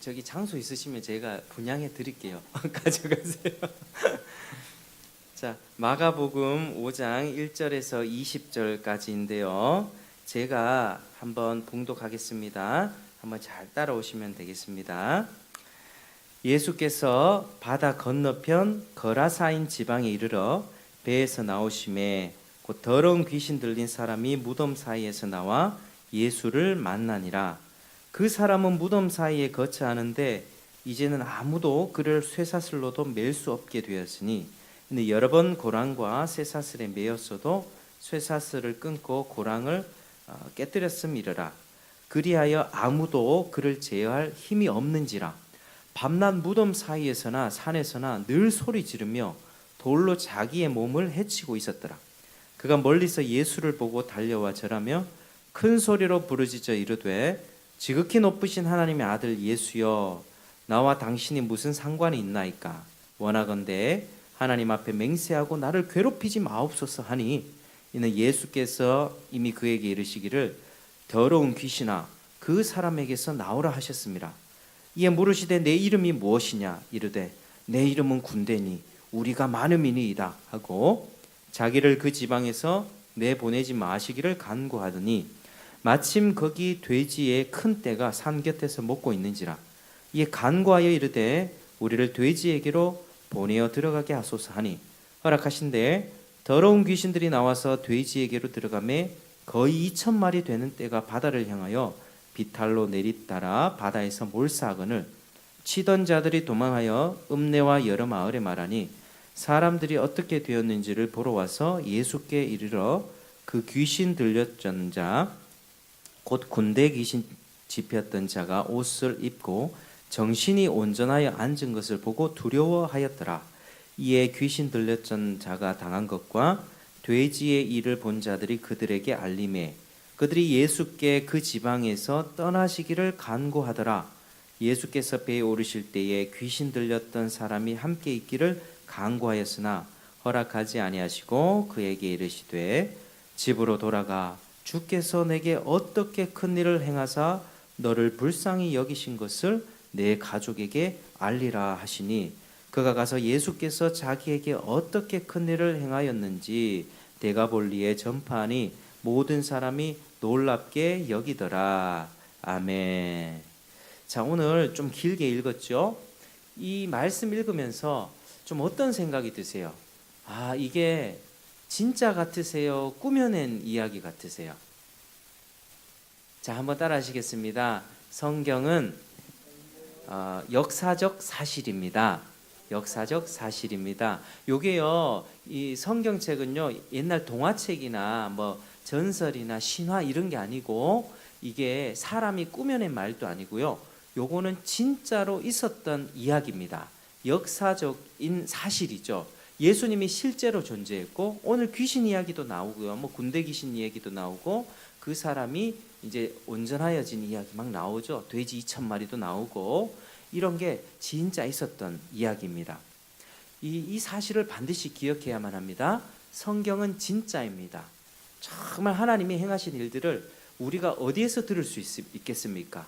저기 장소 있으시면 제가 분양해 드릴게요. 가져가세요. 자, 마가복음 5장 1절에서 20절까지인데요. 제가 한번 봉독하겠습니다. 한번 잘 따라오시면 되겠습니다. 예수께서 바다 건너편 거라사인 지방에 이르러 배에서 나오심에 곧 더러운 귀신 들린 사람이 무덤 사이에서 나와 예수를 만나니라. 그 사람은 무덤 사이에 거처하는데 이제는 아무도 그를 쇠사슬로도 맬 수 없게 되었으니, 근데 여러 번 고랑과 쇠사슬에 매였어도 쇠사슬을 끊고 고랑을 깨뜨렸음이러라. 그리하여 아무도 그를 제어할 힘이 없는지라. 밤낮 무덤 사이에서나 산에서나 늘 소리 지르며 돌로 자기의 몸을 해치고 있었더라. 그가 멀리서 예수를 보고 달려와 절하며 큰 소리로 부르짖어 이르되, 지극히 높으신 하나님의 아들 예수여, 나와 당신이 무슨 상관이 있나이까? 원하건대 하나님 앞에 맹세하고 나를 괴롭히지 마옵소서 하니, 이는 예수께서 이미 그에게 이르시기를 더러운 귀신아 그 사람에게서 나오라 하셨습니다. 이에 물으시되 내 이름이 무엇이냐? 이르되 내 이름은 군대니 우리가 많음이니이다 하고 자기를 그 지방에서 내보내지 마시기를 간구하더니, 마침 거기 돼지의 큰 떼가 산 곁에서 먹고 있는지라. 이에 간구하여 이르되 우리를 돼지에게로 보내어 들어가게 하소서 하니, 허락하신대 더러운 귀신들이 나와서 돼지에게로 들어가매 거의 2,000마리 되는 떼가 바다를 향하여 비탈로 내리따라 바다에서 몰사하거늘, 치던 자들이 도망하여 읍내와 여러 마을에 말하니, 사람들이 어떻게 되었는지를 보러 와서 예수께 이르러 그 귀신 들렸던 자, 곧 군대 귀신 집혔던 자가 옷을 입고 정신이 온전하여 앉은 것을 보고 두려워하였더라. 이에 귀신 들렸던 자가 당한 것과 돼지의 일을 본 자들이 그들에게 알림해 그들이 예수께 그 지방에서 떠나시기를 간구하더라. 예수께서 배에 오르실 때에 귀신 들렸던 사람이 함께 있기를 간구하였으나 허락하지 아니하시고 그에게 이르시되, 집으로 돌아가 주께서 내게 어떻게 큰 일을 행하사 너를 불쌍히 여기신 것을 내 가족에게 알리라 하시니, 그가 가서 예수께서 자기에게 어떻게 큰 일을 행하였는지 데가볼리에 전파하니 모든 사람이 놀랍게 여기더라. 아멘. 자, 오늘 좀 길게 읽었죠? 이 말씀 읽으면서 좀 어떤 생각이 드세요? 아, 이게 진짜 같으세요? 꾸며낸 이야기 같으세요? 자, 한번 따라 하시겠습니다. 성경은 역사적 사실입니다. 역사적 사실입니다. 요게요, 이 성경책은요, 옛날 동화책이나 뭐 전설이나 신화 이런 게 아니고, 이게 사람이 꾸며낸 말도 아니고요. 요거는 진짜로 있었던 이야기입니다. 역사적인 사실이죠. 예수님이 실제로 존재했고, 오늘 귀신 이야기도 나오고요. 뭐 군대 귀신 이야기도 나오고, 그 사람이 이제 온전하여진 이야기 막 나오죠. 돼지 2,000마리도 나오고, 이런 게 진짜 있었던 이야기입니다. 이 사실을 반드시 기억해야만 합니다. 성경은 진짜입니다. 정말 하나님이 행하신 일들을 우리가 어디에서 들을 수 있겠습니까?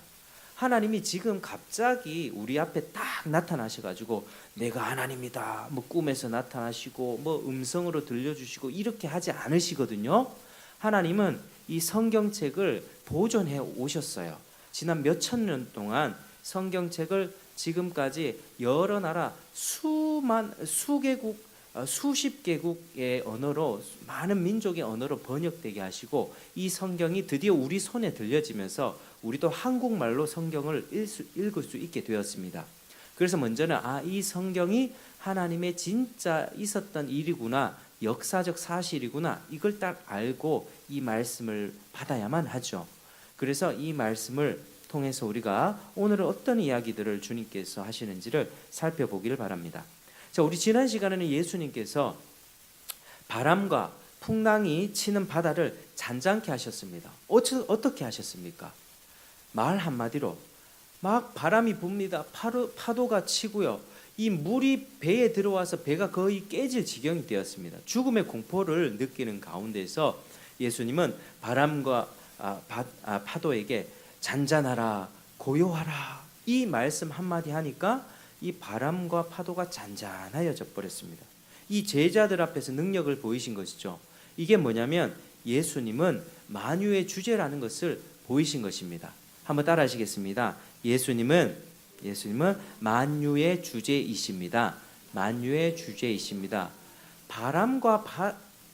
하나님이 지금 갑자기 우리 앞에 딱 나타나셔가지고 내가 하나님이다, 뭐 꿈에서 나타나시고 뭐 음성으로 들려주시고 이렇게 하지 않으시거든요. 하나님은 이 성경책을 보존해 오셨어요. 지난 몇천 년 동안 성경책을 지금까지 여러 나라 수개국, 수십 개국의 언어로, 많은 민족의 언어로 번역되게 하시고, 이 성경이 드디어 우리 손에 들려지면서 우리도 한국말로 성경을 읽을 수 있게 되었습니다. 그래서 먼저는 이 성경이 하나님의 진짜 있었던 일이구나, 역사적 사실이구나, 이걸 딱 알고 이 말씀을 받아야만 하죠. 그래서 이 말씀을 통해서 우리가 오늘은 어떤 이야기들을 주님께서 하시는지를 살펴보기를 바랍니다. 자, 우리 지난 시간에는 예수님께서 바람과 풍랑이 치는 바다를 잔잔케 하셨습니다. 어떻게 하셨습니까? 말 한마디로 막 바람이 붑니다. 파도가 치고요. 이 물이 배에 들어와서 배가 거의 깨질 지경이 되었습니다. 죽음의 공포를 느끼는 가운데서 예수님은 바람과 파도에게 잔잔하라, 고요하라, 이 말씀 한마디 하니까 이 바람과 파도가 잔잔하여져 버렸습니다. 이 제자들 앞에서 능력을 보이신 것이죠. 이게 뭐냐면 예수님은 만유의 주제라는 것을 보이신 것입니다. 한번 따라 하시겠습니다. 예수님은 만유의 주제이십니다. 만유의 주제이십니다. 바람과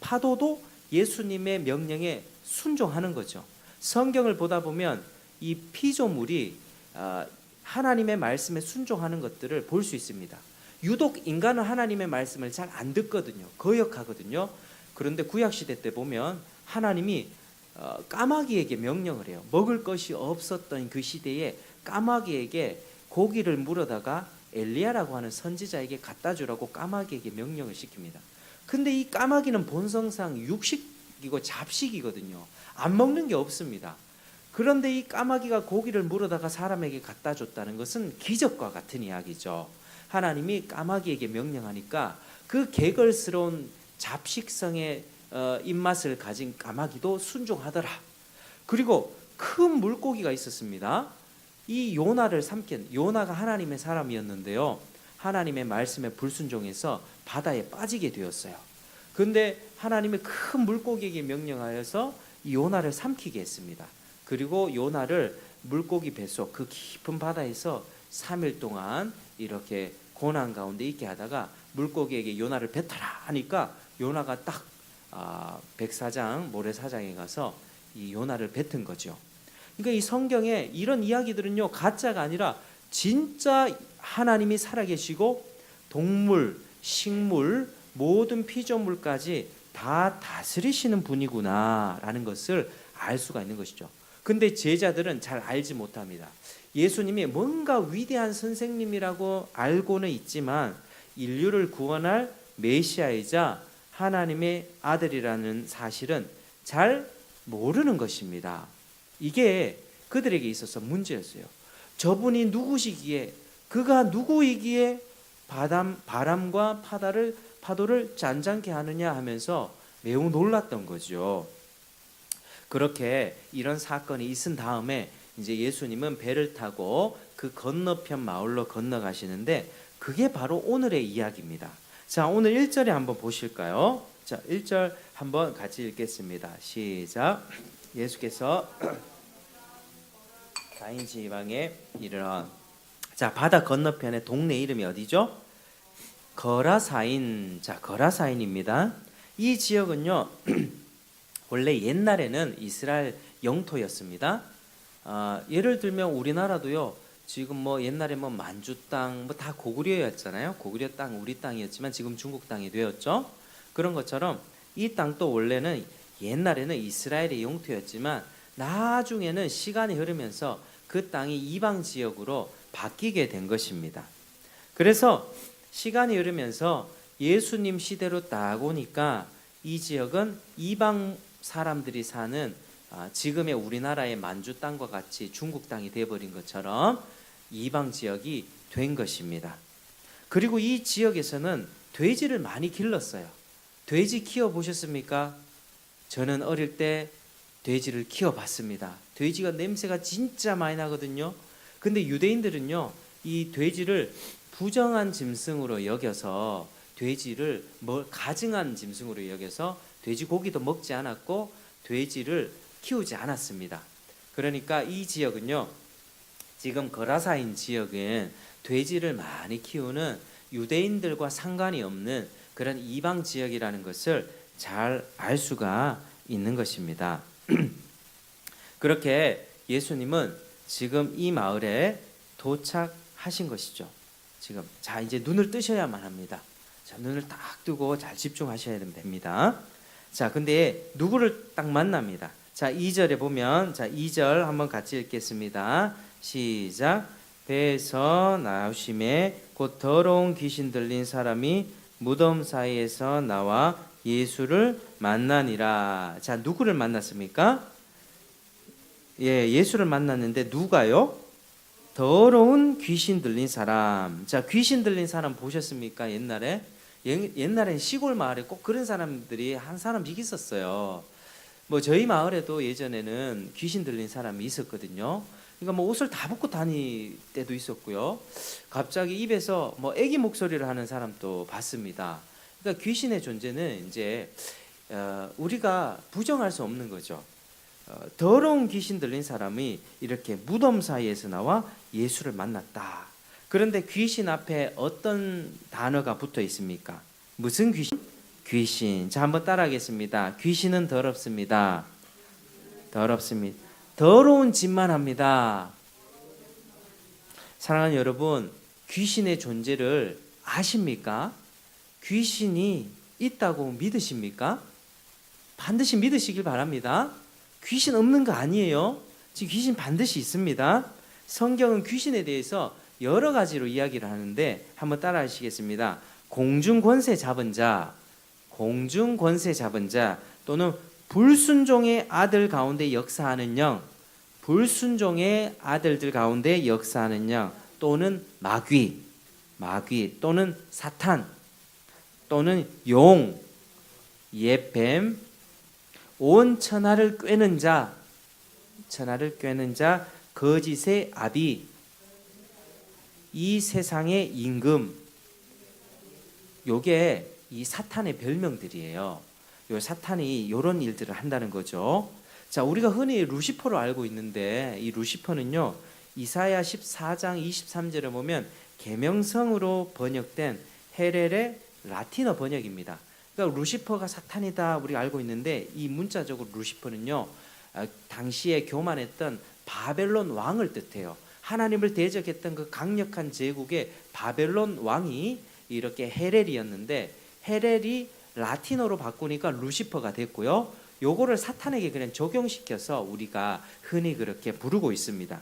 파도도 예수님의 명령에 순종하는 거죠. 성경을 보다 보면 이 피조물이 하나님의 말씀에 순종하는 것들을 볼 수 있습니다. 유독 인간은 하나님의 말씀을 잘 안 듣거든요. 거역하거든요. 그런데 구약시대 때 보면 하나님이 까마귀에게 명령을 해요. 먹을 것이 없었던 그 시대에 까마귀에게 고기를 물어다가 엘리야라고 하는 선지자에게 갖다 주라고 까마귀에게 명령을 시킵니다. 근데 이 까마귀는 본성상 육식이고 잡식이거든요. 안 먹는 게 없습니다. 그런데 이 까마귀가 고기를 물어다가 사람에게 갖다 줬다는 것은 기적과 같은 이야기죠. 하나님이 까마귀에게 명령하니까 그 개걸스러운 잡식성의 입맛을 가진 까마귀도 순종하더라. 그리고 큰 물고기가 있었습니다. 이 요나를 삼킨, 요나가 하나님의 사람이었는데요, 하나님의 말씀에 불순종해서 바다에 빠지게 되었어요. 그런데 하나님이 큰 물고기에게 명령하여서 이 요나를 삼키게 했습니다. 그리고 요나를 물고기 뱃속 그 깊은 바다에서 3일 동안 이렇게 고난 가운데 있게 하다가 물고기에게 요나를 뱉어라 하니까 요나가 딱 백사장 모래사장에 가서 이 요나를 뱉은 거죠. 그러니까 이 성경에 이런 이야기들은요, 가짜가 아니라 진짜 하나님이 살아계시고 동물, 식물, 모든 피조물까지 다 다스리시는 분이구나라는 것을 알 수가 있는 것이죠. 근데 제자들은 잘 알지 못합니다. 예수님이 뭔가 위대한 선생님이라고 알고는 있지만 인류를 구원할 메시아이자 하나님의 아들이라는 사실은 잘 모르는 것입니다. 이게 그들에게 있어서 문제였어요. 저분이 누구시기에, 그가 누구이기에 바람과 파도를 잔잔케 하느냐 하면서 매우 놀랐던 거죠. 그렇게 이런 사건이 있은 다음에 이제 예수님은 배를 타고 그 건너편 마을로 건너가시는데 그게 바로 오늘의 이야기입니다. 자, 오늘 1절에 한번 보실까요? 자, 1절 한번 같이 읽겠습니다. 시작. 예수께서 가인 지방에 이르러, 자, 바다 건너편에 동네 이름이 어디죠? 거라사인. 자, 거라사인입니다. 이 지역은요 원래 옛날에는 이스라엘 영토였습니다. 예를 들면 우리나라도요, 지금 뭐 옛날에 뭐 만주 땅 뭐 다 고구려였잖아요. 고구려 땅 우리 땅이었지만 지금 중국 땅이 되었죠. 그런 것처럼 이 땅도 원래는 옛날에는 이스라엘의 영토였지만 나중에는 시간이 흐르면서 그 땅이 이방 지역으로 바뀌게 된 것입니다. 그래서 시간이 흐르면서 예수님 시대로 딱 오니까 이 지역은 이방 사람들이 사는 지금의 우리나라의 만주 땅과 같이 중국 땅이 되어버린 것처럼 이방 지역이 된 것입니다. 그리고 이 지역에서는 돼지를 많이 길렀어요. 돼지 키워보셨습니까? 저는 어릴 때 돼지를 키워봤습니다. 돼지가 냄새가 진짜 많이 나거든요. 근데 유대인들은요, 이 돼지를 부정한 짐승으로 여겨서, 돼지를 가증한 짐승으로 여겨서 돼지 고기도 먹지 않았고 돼지를 키우지 않았습니다. 그러니까 이 지역은요, 지금 거라사인 지역은 돼지를 많이 키우는 유대인들과 상관이 없는 그런 이방 지역이라는 것을 잘 알 수가 있는 것입니다. 그렇게 예수님은 지금 이 마을에 도착하신 것이죠. 지금 자, 이제 눈을 뜨셔야만 합니다. 자, 눈을 딱 뜨고 잘 집중하셔야 됩니다. 자, 근데 누구를 딱 만납니다. 자, 2절에 보면, 자, 2절 한번 같이 읽겠습니다. 시작. 배에서 나오심에 곧 더러운 귀신 들린 사람이 무덤 사이에서 나와 예수를 만나니라. 자, 누구를 만났습니까? 예, 예수를 만났는데 누가요? 더러운 귀신 들린 사람. 자, 귀신 들린 사람 보셨습니까? 옛날에 시골 마을에 꼭 그런 사람들이 한 사람씩 있었어요. 뭐 저희 마을에도 예전에는 귀신 들린 사람이 있었거든요. 그러니까 뭐 옷을 다 벗고 다닐 때도 있었고요. 갑자기 입에서 뭐 애기 목소리를 하는 사람도 봤습니다. 그러니까 귀신의 존재는 이제 우리가 부정할 수 없는 거죠. 더러운 귀신 들린 사람이 이렇게 무덤 사이에서 나와 예수를 만났다. 그런데 귀신 앞에 어떤 단어가 붙어 있습니까? 무슨 귀신? 귀신. 자, 한번 따라하겠습니다. 귀신은 더럽습니다. 더럽습니다. 더러운 짓만 합니다. 사랑하는 여러분, 귀신의 존재를 아십니까? 귀신이 있다고 믿으십니까? 반드시 믿으시길 바랍니다. 귀신 없는 거 아니에요. 지금 귀신 반드시 있습니다. 성경은 귀신에 대해서 여러 가지로 이야기를 하는데 한번 따라 하시겠습니다. 공중 권세 잡은 자, 공중 권세 잡은 자, 또는 불순종의 아들 가운데 역사하는 영, 불순종의 아들들 가운데 역사하는 영, 또는 마귀, 또는 사탄, 또는 용, 옛뱀, 온 천하를 꿰는 자, 거짓의 아비, 이 세상의 임금. 요게 이 사탄의 별명들이에요. 요 사탄이 이런 일들을 한다는 거죠. 자, 우리가 흔히 루시퍼로 알고 있는데 이 루시퍼는요, 이사야 14장 23절에 보면 계명성으로 번역된 헬렐의 라틴어 번역입니다. 그러니까 루시퍼가 사탄이다 우리가 알고 있는데, 이 문자적으로 루시퍼는요, 당시에 교만했던 바벨론 왕을 뜻해요. 하나님을 대적했던 그 강력한 제국의 바벨론 왕이 이렇게 헬렐이었는데, 헬렐이 라틴어로 바꾸니까 루시퍼가 됐고요. 요거를 사탄에게 그냥 적용시켜서 우리가 흔히 그렇게 부르고 있습니다.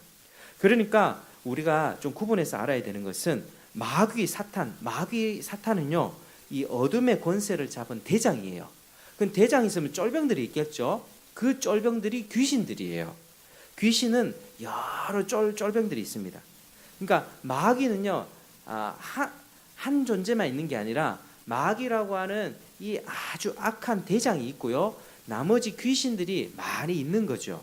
그러니까 우리가 좀 구분해서 알아야 되는 것은 마귀 사탄은요, 이 어둠의 권세를 잡은 대장이에요. 그 대장이 있으면 쫄병들이 있겠죠. 그 쫄병들이 귀신들이에요. 귀신은 여러 쫄병들이 있습니다. 그러니까 마귀는요, 한 존재만 있는 게 아니라 마귀라고 하는 이 아주 악한 대장이 있고요, 나머지 귀신들이 많이 있는 거죠.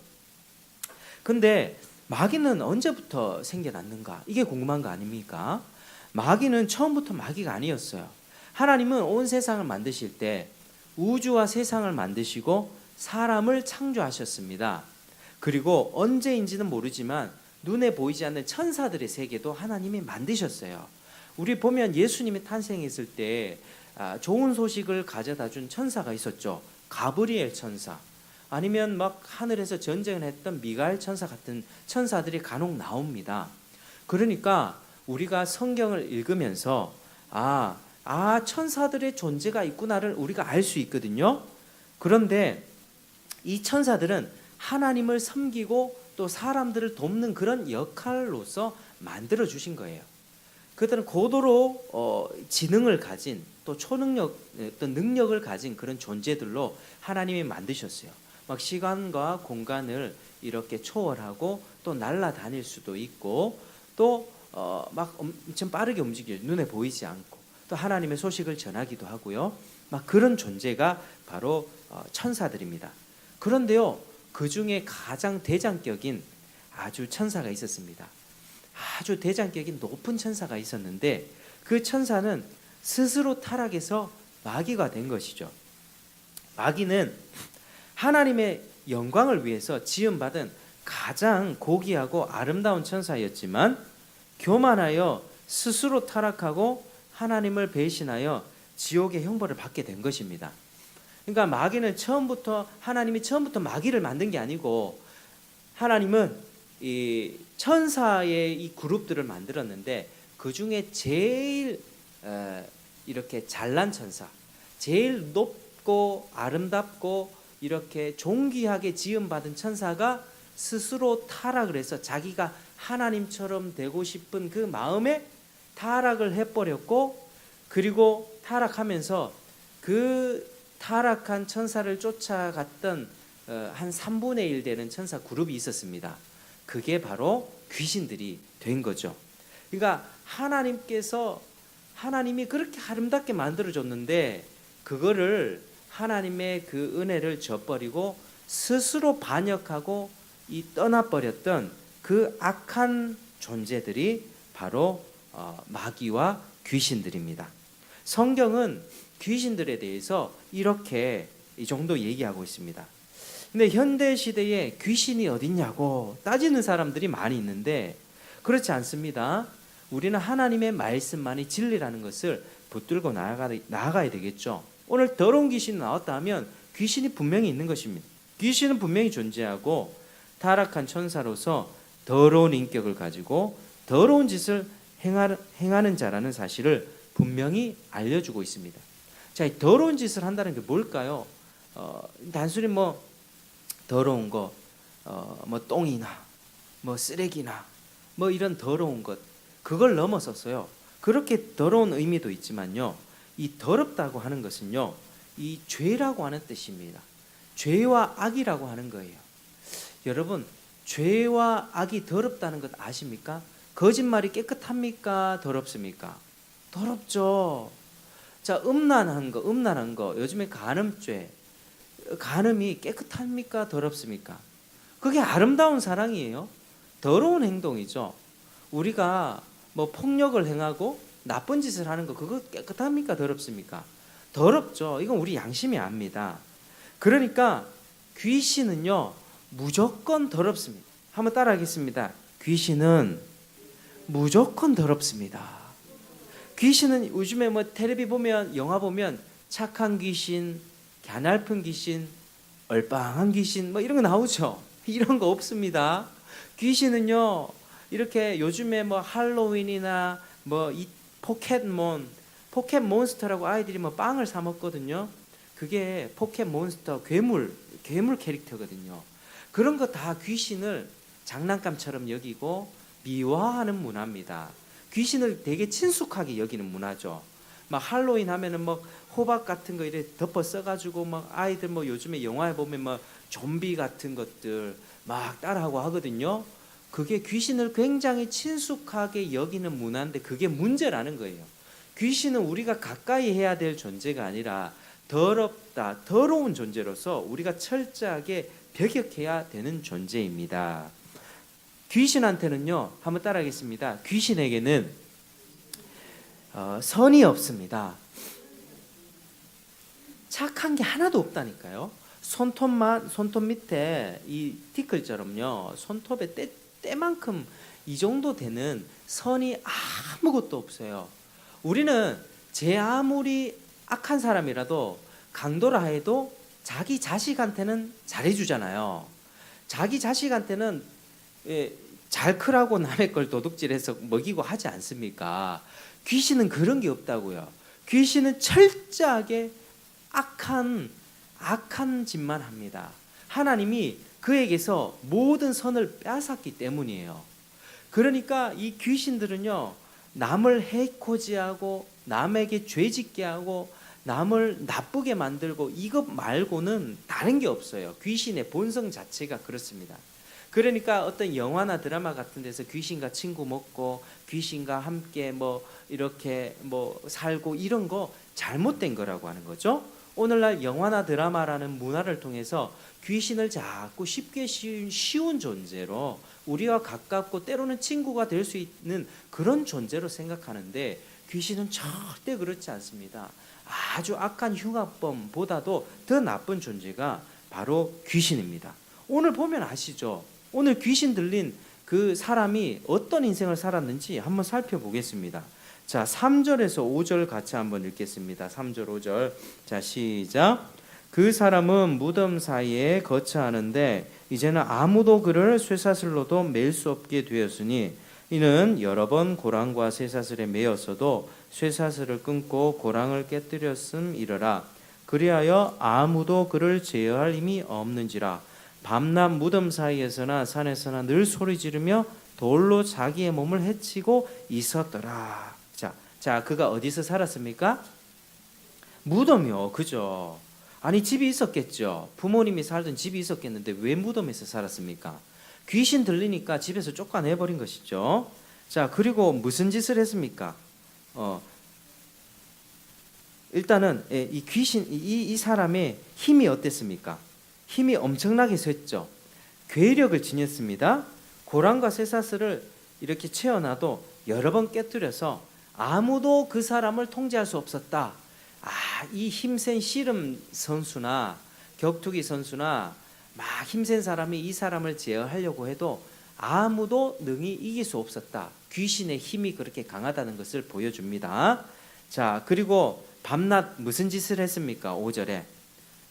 근데 마귀는 언제부터 생겨났는가? 이게 궁금한 거 아닙니까? 마귀는 처음부터 마귀가 아니었어요. 하나님은 온 세상을 만드실 때 우주와 세상을 만드시고 사람을 창조하셨습니다. 그리고 언제인지는 모르지만 눈에 보이지 않는 천사들의 세계도 하나님이 만드셨어요. 우리 보면 예수님이 탄생했을 때 좋은 소식을 가져다 준 천사가 있었죠. 가브리엘 천사, 아니면 막 하늘에서 전쟁을 했던 미가엘 천사 같은 천사들이 간혹 나옵니다. 그러니까 우리가 성경을 읽으면서 천사들의 존재가 있구나를 우리가 알 수 있거든요. 그런데 이 천사들은 하나님을 섬기고 또 사람들을 돕는 그런 역할로서 만들어 주신 거예요. 그들은 고도로 지능을 가진, 또 초능력, 어떤 능력을 가진 그런 존재들로 하나님이 만드셨어요. 막 시간과 공간을 이렇게 초월하고 또 날아다닐 수도 있고, 또 막 엄청 빠르게 움직여요. 눈에 보이지 않고. 또 하나님의 소식을 전하기도 하고요. 막 그런 존재가 바로 천사들입니다. 그런데요, 그 중에 가장 대장격인 아주 천사가 있었습니다. 아주 대장격인 높은 천사가 있었는데, 그 천사는 스스로 타락해서 마귀가 된 것이죠. 마귀는 하나님의 영광을 위해서 지음받은 가장 고귀하고 아름다운 천사였지만 교만하여 스스로 타락하고 하나님을 배신하여 지옥의 형벌을 받게 된 것입니다. 그러니까 마귀는 하나님이 처음부터 마귀를 만든 게 아니고, 하나님은 이 천사의 이 그룹들을 만들었는데 그 중에 제일 이렇게 잘난 천사, 제일 높고 아름답고 이렇게 존귀하게 지음받은 천사가 스스로 타락을 해서 자기가 하나님처럼 되고 싶은 그 마음에 타락을 해버렸고, 그리고 타락하면서 그 타락한 천사를 쫓아갔던 한 3분의 1 되는 천사 그룹이 있었습니다. 그게 바로 귀신들이 된 거죠. 그러니까 하나님이 그렇게 아름답게 만들어줬는데 그거를 하나님의 그 은혜를 저버리고 스스로 반역하고 떠나버렸던 그 악한 존재들이 바로 마귀와 귀신들입니다. 성경은 귀신들에 대해서 이렇게 이 정도 얘기하고 있습니다. 근데 현대 시대에 귀신이 어딨냐고 따지는 사람들이 많이 있는데 그렇지 않습니다. 우리는 하나님의 말씀만이 진리라는 것을 붙들고 나아가야 되겠죠. 오늘 더러운 귀신이 나왔다 하면 귀신이 분명히 있는 것입니다. 귀신은 분명히 존재하고 타락한 천사로서 더러운 인격을 가지고 더러운 짓을 행하는 자라는 사실을 분명히 알려주고 있습니다. 자, 이 더러운 짓을 한다는 게 뭘까요? 단순히 뭐 더러운 거, 뭐 똥이나 뭐 쓰레기나 뭐 이런 더러운 것, 그걸 넘어서서요. 그렇게 더러운 의미도 있지만요. 이 더럽다고 하는 것은요, 이 죄라고 하는 뜻입니다. 죄와 악이라고 하는 거예요. 여러분, 죄와 악이 더럽다는 것 아십니까? 거짓말이 깨끗합니까? 더럽습니까? 더럽죠. 자, 음란한 거, 요즘에 간음죄, 간음이 깨끗합니까? 더럽습니까? 그게 아름다운 사랑이에요. 더러운 행동이죠. 우리가 뭐 폭력을 행하고 나쁜 짓을 하는 거, 그거 깨끗합니까? 더럽습니까? 더럽죠. 이건 우리 양심이 압니다. 그러니까 귀신은요, 무조건 더럽습니다. 한번 따라하겠습니다. 귀신은 무조건 더럽습니다. 귀신은 요즘에 뭐 텔레비 보면, 영화 보면 착한 귀신, 갸냘픈 귀신, 얼빵한 귀신 뭐 이런 거 나오죠. 이런 거 없습니다. 귀신은요, 이렇게 요즘에 뭐 할로윈이나 뭐 이 포켓몬스터라고 아이들이 뭐 빵을 사 먹거든요. 그게 포켓몬스터 괴물 캐릭터거든요. 그런 거 다 귀신을 장난감처럼 여기고 미화하는 문화입니다. 귀신을 되게 친숙하게 여기는 문화죠. 막 할로윈 하면은 뭐 호박 같은 거 이렇게 덮어 써가지고 막 아이들 뭐 요즘에 영화에 보면 뭐 좀비 같은 것들 막 따라하고 하거든요. 그게 귀신을 굉장히 친숙하게 여기는 문화인데 그게 문제라는 거예요. 귀신은 우리가 가까이 해야 될 존재가 아니라 더럽다, 더러운 존재로서 우리가 철저하게 배격해야 되는 존재입니다. 귀신한테는요, 한번 따라하겠습니다. 귀신에게는 선이 없습니다. 착한 게 하나도 없다니까요. 손톱 밑에 이 티끌처럼요, 손톱에 때만큼 이 정도 되는 선이 아무것도 없어요. 우리는 제 아무리 악한 사람이라도 강도라 해도 자기 자식한테는 잘해주잖아요. 자기 자식한테는 잘 크라고 남의 걸 도둑질해서 먹이고 하지 않습니까? 귀신은 그런 게 없다고요. 귀신은 철저하게 악한 짓만 합니다. 하나님이 그에게서 모든 선을 빼앗았기 때문이에요. 그러니까 이 귀신들은요, 남을 해코지하고 남에게 죄짓게 하고 남을 나쁘게 만들고 이것 말고는 다른 게 없어요. 귀신의 본성 자체가 그렇습니다. 그러니까 어떤 영화나 드라마 같은 데서 귀신과 친구 먹고 귀신과 함께 뭐 이렇게 뭐 살고 이런 거 잘못된 거라고 하는 거죠. 오늘날 영화나 드라마라는 문화를 통해서 귀신을 자꾸 쉽게 쉬운 존재로 우리와 가깝고 때로는 친구가 될 수 있는 그런 존재로 생각하는데 귀신은 절대 그렇지 않습니다. 아주 악한 흉악범보다도 더 나쁜 존재가 바로 귀신입니다. 오늘 보면 아시죠? 오늘 귀신 들린 그 사람이 어떤 인생을 살았는지 한번 살펴보겠습니다. 자, 3절에서 5절 같이 한번 읽겠습니다. 3절 5절. 자, 시작. 그 사람은 무덤 사이에 거처하는데 이제는 아무도 그를 쇠사슬로도 맬 수 없게 되었으니 이는 여러 번 고랑과 쇠사슬에 매였어도 쇠사슬을 끊고 고랑을 깨뜨렸음이러라. 그리하여 아무도 그를 제어할 힘이 없는지라. 밤낮 무덤 사이에서나 산에서나 늘 소리 지르며 돌로 자기의 몸을 해치고 있었더라. 자, 그가 어디서 살았습니까? 무덤이요. 그죠? 아니, 집이 있었겠죠. 부모님이 살던 집이 있었겠는데 왜 무덤에서 살았습니까? 귀신 들리니까 집에서 쫓아내버린 것이죠. 자, 그리고 무슨 짓을 했습니까? 일단은 이 귀신, 이 사람의 힘이 어땠습니까? 힘이 엄청나게 셌죠. 괴력을 지녔습니다. 고랑과 쇠사슬을 이렇게 채워놔도 여러 번 깨뜨려서 아무도 그 사람을 통제할 수 없었다. 이 힘센 씨름 선수나 격투기 선수나 막 힘센 사람이 이 사람을 제어하려고 해도 아무도 능히 이길 수 없었다. 귀신의 힘이 그렇게 강하다는 것을 보여줍니다. 자, 그리고 밤낮 무슨 짓을 했습니까? 5절에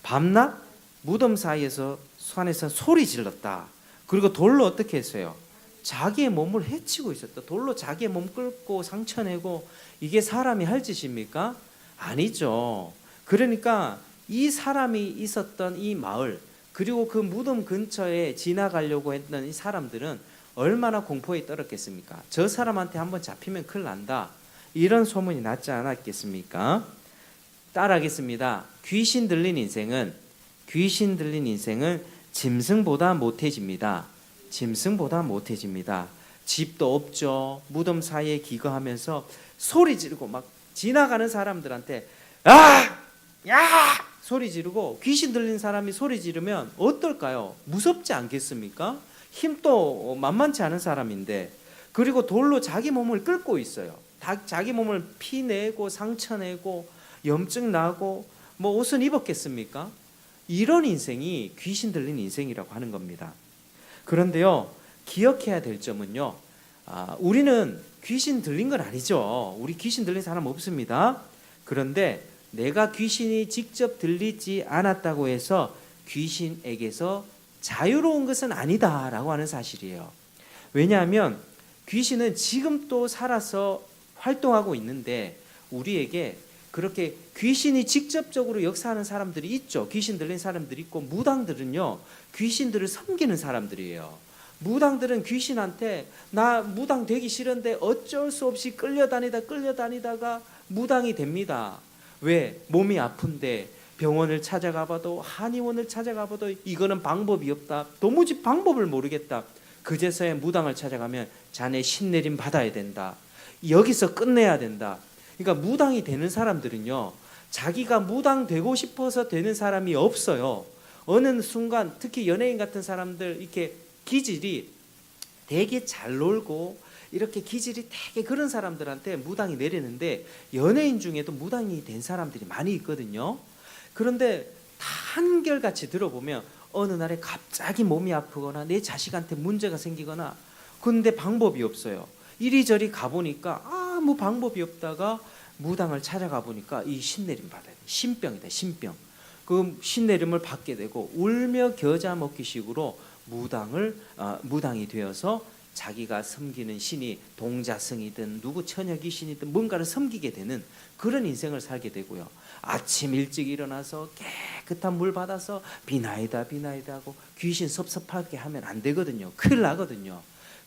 밤낮 무덤 사이에서 산에서 소리 질렀다. 그리고 돌로 어떻게 했어요? 자기의 몸을 해치고 있었다. 돌로 자기의 몸 끌고 상처내고, 이게 사람이 할 짓입니까? 아니죠. 그러니까 이 사람이 있었던 이 마을, 그리고 그 무덤 근처에 지나가려고 했던 이 사람들은 얼마나 공포에 떨었겠습니까? 저 사람한테 한번 잡히면 큰일 난다, 이런 소문이 났지 않았겠습니까? 따라하겠습니다. 귀신 들린 인생은 짐승보다 못해집니다. 짐승보다 못해집니다. 집도 없죠. 무덤 사이에 기거하면서 소리 지르고 막 지나가는 사람들한테 야! 소리 지르고, 귀신 들린 사람이 소리 지르면 어떨까요? 무섭지 않겠습니까? 힘도 만만치 않은 사람인데, 그리고 돌로 자기 몸을 끌고 있어요. 자기 몸을 피내고 상처내고 염증 나고 뭐 옷은 입었겠습니까? 이런 인생이 귀신 들린 인생이라고 하는 겁니다. 그런데요, 기억해야 될 점은요, 우리는 귀신 들린 건 아니죠. 우리 귀신 들린 사람 없습니다. 그런데 내가 귀신이 직접 들리지 않았다고 해서 귀신에게서 자유로운 것은 아니다라고 하는 사실이에요. 왜냐하면 귀신은 지금 또 살아서 활동하고 있는데, 우리에게 그렇게 귀신이 직접적으로 역사하는 사람들이 있죠. 귀신 들린 사람들이 있고, 무당들은요, 귀신들을 섬기는 사람들이에요. 무당들은 귀신한테 나 무당 되기 싫은데 어쩔 수 없이 끌려다니다가 무당이 됩니다. 왜? 몸이 아픈데 병원을 찾아가봐도, 한의원을 찾아가봐도 이거는 방법이 없다, 도무지 방법을 모르겠다. 그제서야 무당을 찾아가면 자네 신내림 받아야 된다, 여기서 끝내야 된다. 그러니까 무당이 되는 사람들은요, 자기가 무당 되고 싶어서 되는 사람이 없어요. 어느 순간 특히 연예인 같은 사람들, 이렇게 기질이 되게 잘 놀고 이렇게 기질이 되게 그런 사람들한테 무당이 내리는데, 연예인 중에도 무당이 된 사람들이 많이 있거든요. 그런데 다 한결같이 들어보면 어느 날에 갑자기 몸이 아프거나 내 자식한테 문제가 생기거나, 근데 방법이 없어요. 이리저리 가보니까 아무 방법이 없다가 무당을 찾아가 보니까 이 신내림 받아야 돼. 신병이다, 신병. 그 신내림을 받게 되고 울며 겨자 먹기식으로 무당이 되어서 자기가 섬기는 신이 동자승이든 누구 처녀귀신이든 뭔가를 섬기게 되는 그런 인생을 살게 되고요. 아침 일찍 일어나서 깨끗한 물 받아서 비나이다 하고 귀신 섭섭하게 하면 안 되거든요. 큰일 나거든요.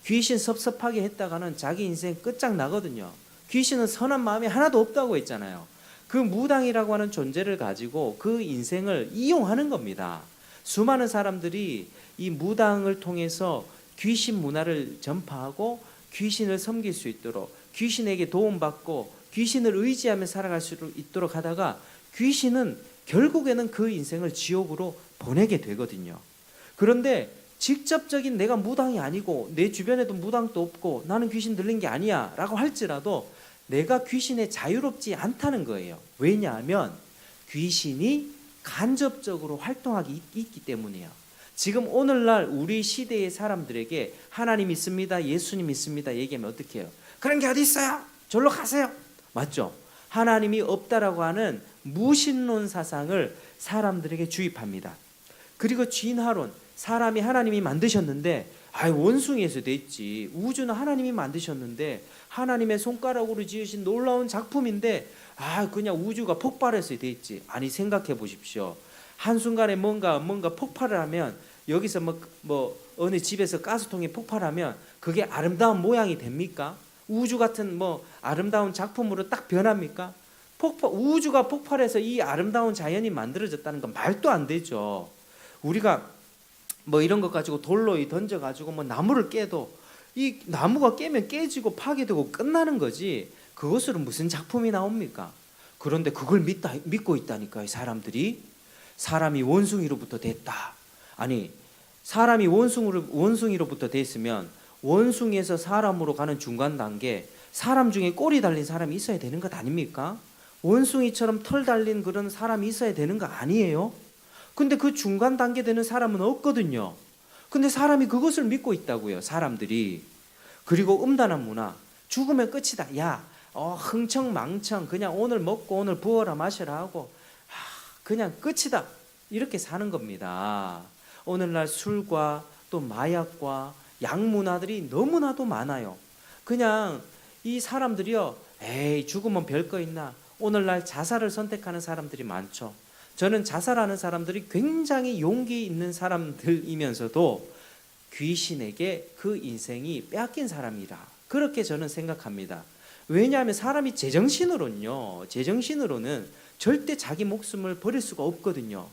귀신 섭섭하게 했다가는 자기 인생 끝장나거든요. 귀신은 선한 마음이 하나도 없다고 했잖아요. 그 무당이라고 하는 존재를 가지고 그 인생을 이용하는 겁니다. 수많은 사람들이 이 무당을 통해서 귀신 문화를 전파하고 귀신을 섬길 수 있도록, 귀신에게 도움받고 귀신을 의지하며 살아갈 수 있도록 하다가 귀신은 결국에는 그 인생을 지옥으로 보내게 되거든요. 그런데 직접적인 내가 무당이 아니고 내 주변에도 무당도 없고 나는 귀신 들린 게 아니야 라고 할지라도 내가 귀신에 자유롭지 않다는 거예요. 왜냐하면 귀신이 간접적으로 활동하기 있기 때문이에요. 지금 오늘날 우리 시대의 사람들에게 하나님 있습니다, 예수님 있습니다 얘기하면 어떻게 해요? 그런 게 어디 있어요? 절로 가세요. 맞죠? 하나님이 없다라고 하는 무신론 사상을 사람들에게 주입합니다. 그리고 진화론, 사람이 하나님이 만드셨는데 원숭이에서 됐지, 우주는 하나님이 만드셨는데 하나님의 손가락으로 지으신 놀라운 작품인데 그냥 우주가 폭발해서 됐지. 아니, 생각해 보십시오. 한순간에 뭔가 폭발을 하면, 여기서 뭐 어느 집에서 가스통이 폭발하면 그게 아름다운 모양이 됩니까? 우주 같은 아름다운 작품으로 딱 변합니까? 우주가 폭발해서 이 아름다운 자연이 만들어졌다는 건 말도 안 되죠. 우리가 이런 것 가지고 돌로 던져가지고 나무를 깨도 이 나무가 깨면 깨지고 파괴되고 끝나는 거지, 그것으로 무슨 작품이 나옵니까? 그런데 그걸 믿고 있다니까요. 사람이 원숭이로부터 됐다. 아니, 사람이 원숭이로부터 됐으면 원숭이에서 사람으로 가는 중간 단계, 사람 중에 꼬리 달린 사람이 있어야 되는 것 아닙니까? 원숭이처럼 털 달린 그런 사람이 있어야 되는 거 아니에요? 근데 그 중간 단계 되는 사람은 없거든요. 근데 사람이 그것을 믿고 있다고요, 사람들이. 그리고 음란한 문화, 죽으면 끝이다. 야, 흥청망청 그냥 오늘 먹고 오늘 부어라 마셔라 하고 그냥 끝이다. 이렇게 사는 겁니다. 오늘날 술과 또 마약과 약문화들이 너무나도 많아요. 그냥 이 사람들이요, 에이 죽으면 별거 있나. 오늘날 자살을 선택하는 사람들이 많죠. 저는 자살하는 사람들이 굉장히 용기 있는 사람들이면서도 귀신에게 그 인생이 빼앗긴 사람이라 그렇게 저는 생각합니다. 왜냐하면 사람이 제정신으로는 절대 자기 목숨을 버릴 수가 없거든요.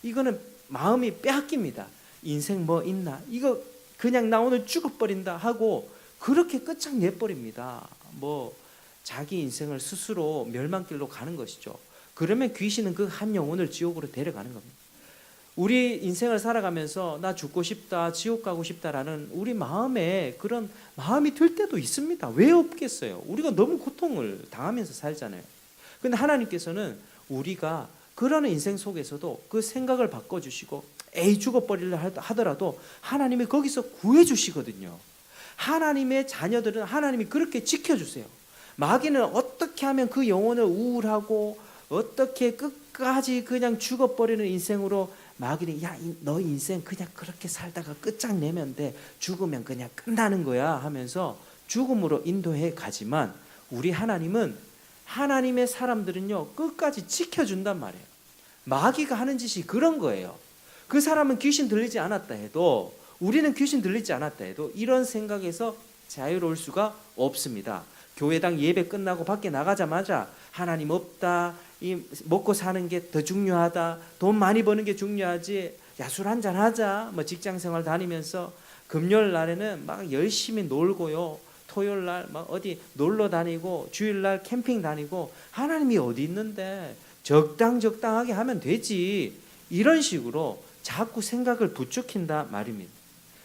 이거는 마음이 빼앗깁니다. 인생 뭐 있나? 이거 그냥 나 오늘 죽어버린다 하고 그렇게 끝장내버립니다. 뭐 자기 인생을 스스로 멸망길로 가는 것이죠. 그러면 귀신은 그 한 영혼을 지옥으로 데려가는 겁니다. 우리 인생을 살아가면서 나 죽고 싶다, 지옥 가고 싶다라는 우리 마음에 그런 마음이 들 때도 있습니다. 왜 없겠어요? 우리가 너무 고통을 당하면서 살잖아요. 근데 하나님께서는 우리가 그런 인생 속에서도 그 생각을 바꿔주시고 에이 죽어버리려 하더라도 하나님이 거기서 구해주시거든요. 하나님의 자녀들은 하나님이 그렇게 지켜주세요. 마귀는 어떻게 하면 그 영혼을 우울하고 어떻게 끝까지 그냥 죽어버리는 인생으로 마귀는 야, 너 인생 그냥 그렇게 살다가 끝장내면 돼. 죽으면 그냥 끝나는 거야 하면서 죽음으로 인도해 가지만 우리 하나님은 하나님의 사람들은요 끝까지 지켜준단 말이에요. 마귀가 하는 짓이 그런 거예요. 그 사람은 귀신 들리지 않았다 해도 우리는 귀신 들리지 않았다 해도 이런 생각에서 자유로울 수가 없습니다. 교회당 예배 끝나고 밖에 나가자마자 하나님 없다, 이 먹고 사는 게 더 중요하다, 돈 많이 버는 게 중요하지, 야, 술 한잔 하자, 뭐 직장 생활 다니면서 금요일 날에는 막 열심히 놀고요, 토요일 날 막 어디 놀러 다니고 주일 날 캠핑 다니고 하나님이 어디 있는데 적당하게 하면 되지, 이런 식으로 자꾸 생각을 부추긴다 말입니다.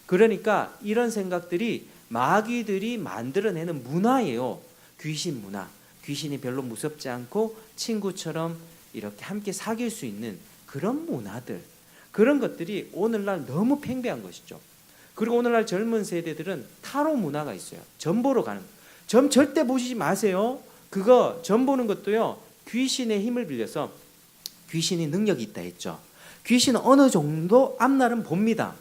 그러니까 이런 생각들이 마귀들이 만들어내는 문화예요. 귀신 문화. 귀신이 별로 무섭지 않고 친구처럼 이렇게 함께 사귈 수 있는 그런 문화들, 그런 것들이 오늘날 너무 팽배한 것이죠. 그리고 오늘날 젊은 세대들은 타로 문화가 있어요. 점 보러 가는 거. 점 절대 보시지 마세요. 그거 점 보는 것도요, 귀신의 힘을 빌려서 귀신이 능력이 있다 했죠. 귀신은 어느 정도 앞날은 봅니다.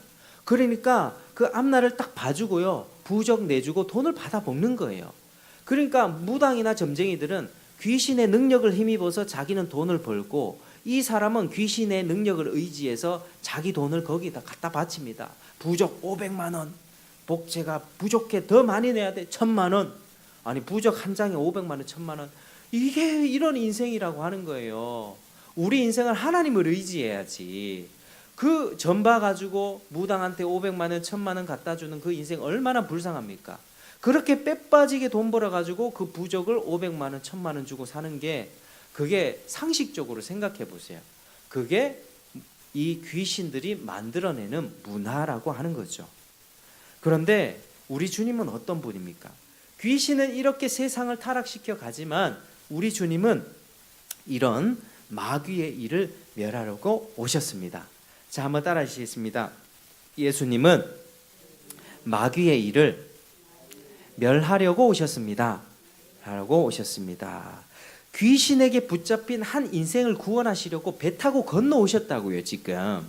그러니까 그 앞날을 딱 봐주고요, 부적 내주고 돈을 받아 먹는 거예요. 그러니까 무당이나 점쟁이들은 귀신의 능력을 힘입어서 자기는 돈을 벌고 이 사람은 귀신의 능력을 의지해서 자기 돈을 거기다 갖다 바칩니다. 부적 500만 원, 복제가 부족해 더 많이 내야 돼, 1000만 원. 아니 부적 한 장에 500만 원, 1000만 원. 이게 이런 인생이라고 하는 거예요. 우리 인생은 하나님을 의지해야지. 그 점 봐가지고 무당한테 500만 원, 1000만 원 갖다 주는 그 인생 얼마나 불쌍합니까? 그렇게 빼빠지게 돈 벌어가지고 그 부적을 500만 원, 1000만 원 주고 사는 게, 그게 상식적으로 생각해 보세요. 그게 이 귀신들이 만들어내는 문화라고 하는 거죠. 그런데 우리 주님은 어떤 분입니까? 귀신은 이렇게 세상을 타락시켜 가지만 우리 주님은 이런 마귀의 일을 멸하려고 오셨습니다. 자, 한번 따라 하시겠습니다. 예수님은 마귀의 일을 멸하려고 오셨습니다. 하려고 오셨습니다. 귀신에게 붙잡힌 한 인생을 구원하시려고 배 타고 건너오셨다고요. 지금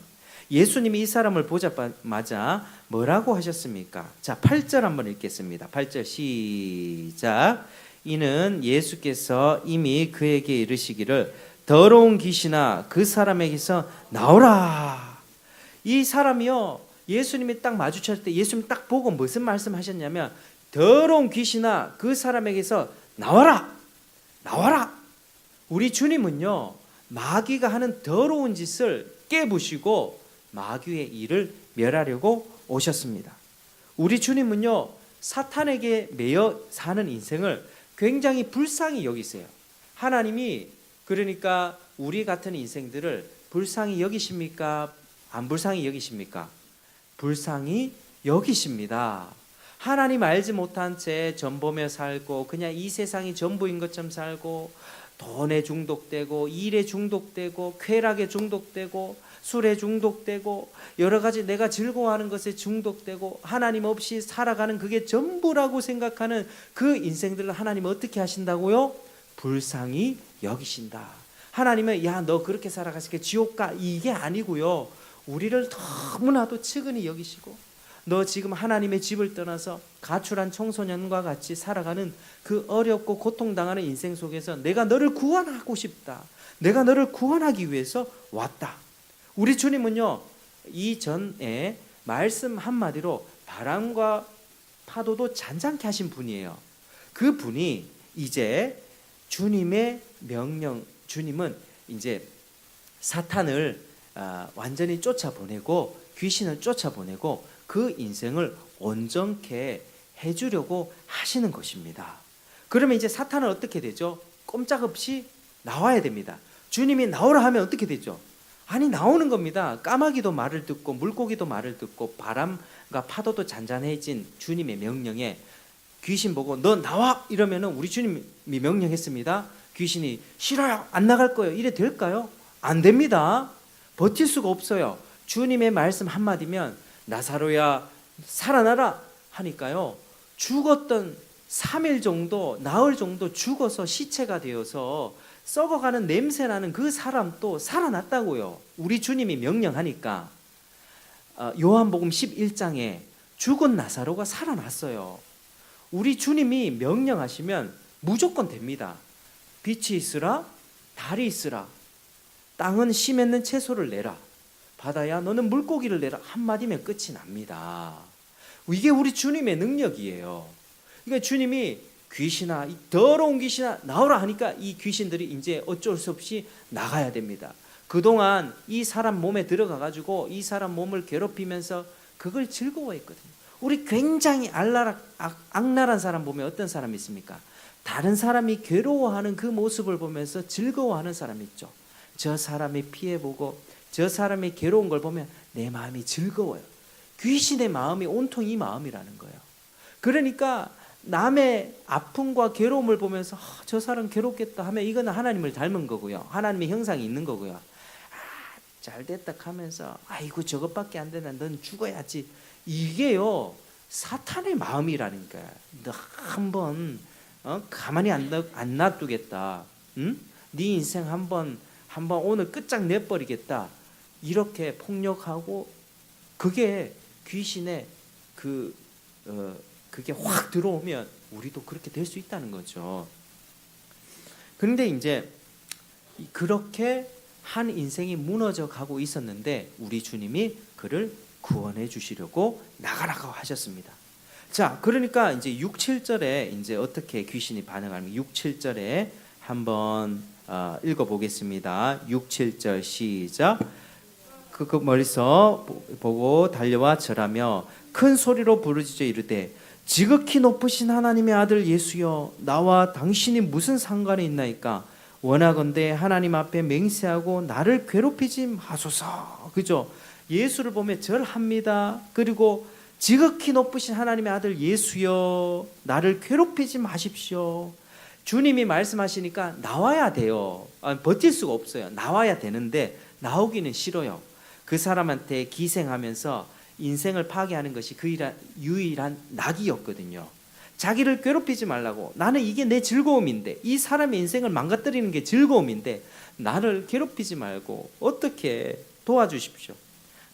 예수님이 이 사람을 보자마자 뭐라고 하셨습니까? 자, 8절 한번 읽겠습니다. 8절 시작. 이는 예수께서 이미 그에게 이르시기를 더러운 귀신아 그 사람에게서 나오라. 이 사람이요, 예수님이 딱 마주쳤을 때 예수님이 딱 보고 무슨 말씀하셨냐면 더러운 귀신아 그 사람에게서 나와라, 나와라. 우리 주님은요, 마귀가 하는 더러운 짓을 깨부시고 마귀의 일을 멸하려고 오셨습니다. 우리 주님은요, 사탄에게 매여 사는 인생을 굉장히 불쌍히 여기세요. 하나님이 그러니까 우리 같은 인생들을 불쌍히 여기십니까? 안 불쌍히 여기십니까? 불쌍히 여기십니다. 하나님 알지 못한 채 전보며 살고 그냥 이 세상이 전부인 것처럼 살고 돈에 중독되고 일에 중독되고 쾌락에 중독되고 술에 중독되고 여러 가지 내가 즐거워하는 것에 중독되고 하나님 없이 살아가는 그게 전부라고 생각하는 그 인생들을 하나님은 어떻게 하신다고요? 불쌍히 여기신다. 하나님은 야, 너 그렇게 살아가시게 지옥 가, 이게 아니고요. 우리를 너무나도 측은히 여기시고 너 지금 하나님의 집을 떠나서 가출한 청소년과 같이 살아가는 그 어렵고 고통당하는 인생 속에서 내가 너를 구원하고 싶다. 내가 너를 구원하기 위해서 왔다. 우리 주님은요, 이전에 말씀 한마디로 바람과 파도도 잔잔케 하신 분이에요. 그 분이 이제 주님의 명령, 주님은 이제 사탄을 완전히 쫓아보내고 귀신을 쫓아보내고 그 인생을 온전케 해주려고 하시는 것입니다. 그러면 이제 사탄은 어떻게 되죠? 꼼짝없이 나와야 됩니다. 주님이 나오라 하면 어떻게 되죠? 아니, 나오는 겁니다. 까마귀도 말을 듣고 물고기도 말을 듣고 바람과 파도도 잔잔해진 주님의 명령에 귀신 보고 너 나와 이러면은 우리 주님이 명령했습니다. 귀신이 싫어요, 안 나갈 거예요, 이래 될까요? 안 됩니다. 버틸 수가 없어요. 주님의 말씀 한마디면 나사로야 살아나라 하니까요, 죽었던 3일 정도 나흘 정도 죽어서 시체가 되어서 썩어가는 냄새나는 그 사람도 살아났다고요. 우리 주님이 명령하니까. 요한복음 11장에 죽은 나사로가 살아났어요. 우리 주님이 명령하시면 무조건 됩니다. 빛이 있으라, 달이 있으라, 땅은 씨 맺는 채소를 내라, 바다야 너는 물고기를 내라, 한마디면 끝이 납니다. 이게 우리 주님의 능력이에요. 그러니까 주님이 귀신아, 이 더러운 귀신아 나오라 하니까 이 귀신들이 이제 어쩔 수 없이 나가야 됩니다. 그동안 이 사람 몸에 들어가 가지고 이 사람 몸을 괴롭히면서 그걸 즐거워했거든요. 우리 굉장히 악랄한 사람 보면 어떤 사람이 있습니까? 다른 사람이 괴로워하는 그 모습을 보면서 즐거워하는 사람이 있죠. 저 사람이 피해보고 저 사람이 괴로운 걸 보면 내 마음이 즐거워요. 귀신의 마음이 온통 이 마음이라는 거예요. 그러니까 남의 아픔과 괴로움을 보면서 저 사람 괴롭겠다 하면 이거는 하나님을 닮은 거고요. 하나님의 형상이 있는 거고요. 잘됐다 하면서 아이고 저것밖에 안 되나, 넌 죽어야지, 이게요 사탄의 마음이라니까요. 너 한번 가만히 안 놔두겠다. 응? 네 인생 한번 오늘 끝장내버리겠다. 이렇게 폭력하고 그게 귀신의 그게 확 들어오면 우리도 그렇게 될 수 있다는 거죠. 그런데 이제 그렇게 한 인생이 무너져 가고 있었는데 우리 주님이 그를 구원해 주시려고 나가라고 하셨습니다. 자, 그러니까 이제 6, 7절에 이제 어떻게 귀신이 반응하면 6, 7절에 한번 읽어보겠습니다. 6, 7절 시작. 그 멀리서 보고 달려와 절하며 큰 소리로 부르짖어 이르되 지극히 높으신 하나님의 아들 예수여, 나와 당신이 무슨 상관이 있나이까? 원하건대 하나님 앞에 맹세하고 나를 괴롭히지 마소서. 그죠? 예수를 보며 절합니다. 그리고 지극히 높으신 하나님의 아들 예수여, 나를 괴롭히지 마십시오. 주님이 말씀하시니까 나와야 돼요. 버틸 수가 없어요. 나와야 되는데 나오기는 싫어요. 그 사람한테 기생하면서 인생을 파괴하는 것이 그 유일한 낙이었거든요. 자기를 괴롭히지 말라고. 나는 이게 내 즐거움인데, 이 사람의 인생을 망가뜨리는 게 즐거움인데 나를 괴롭히지 말고 어떻게 도와주십시오.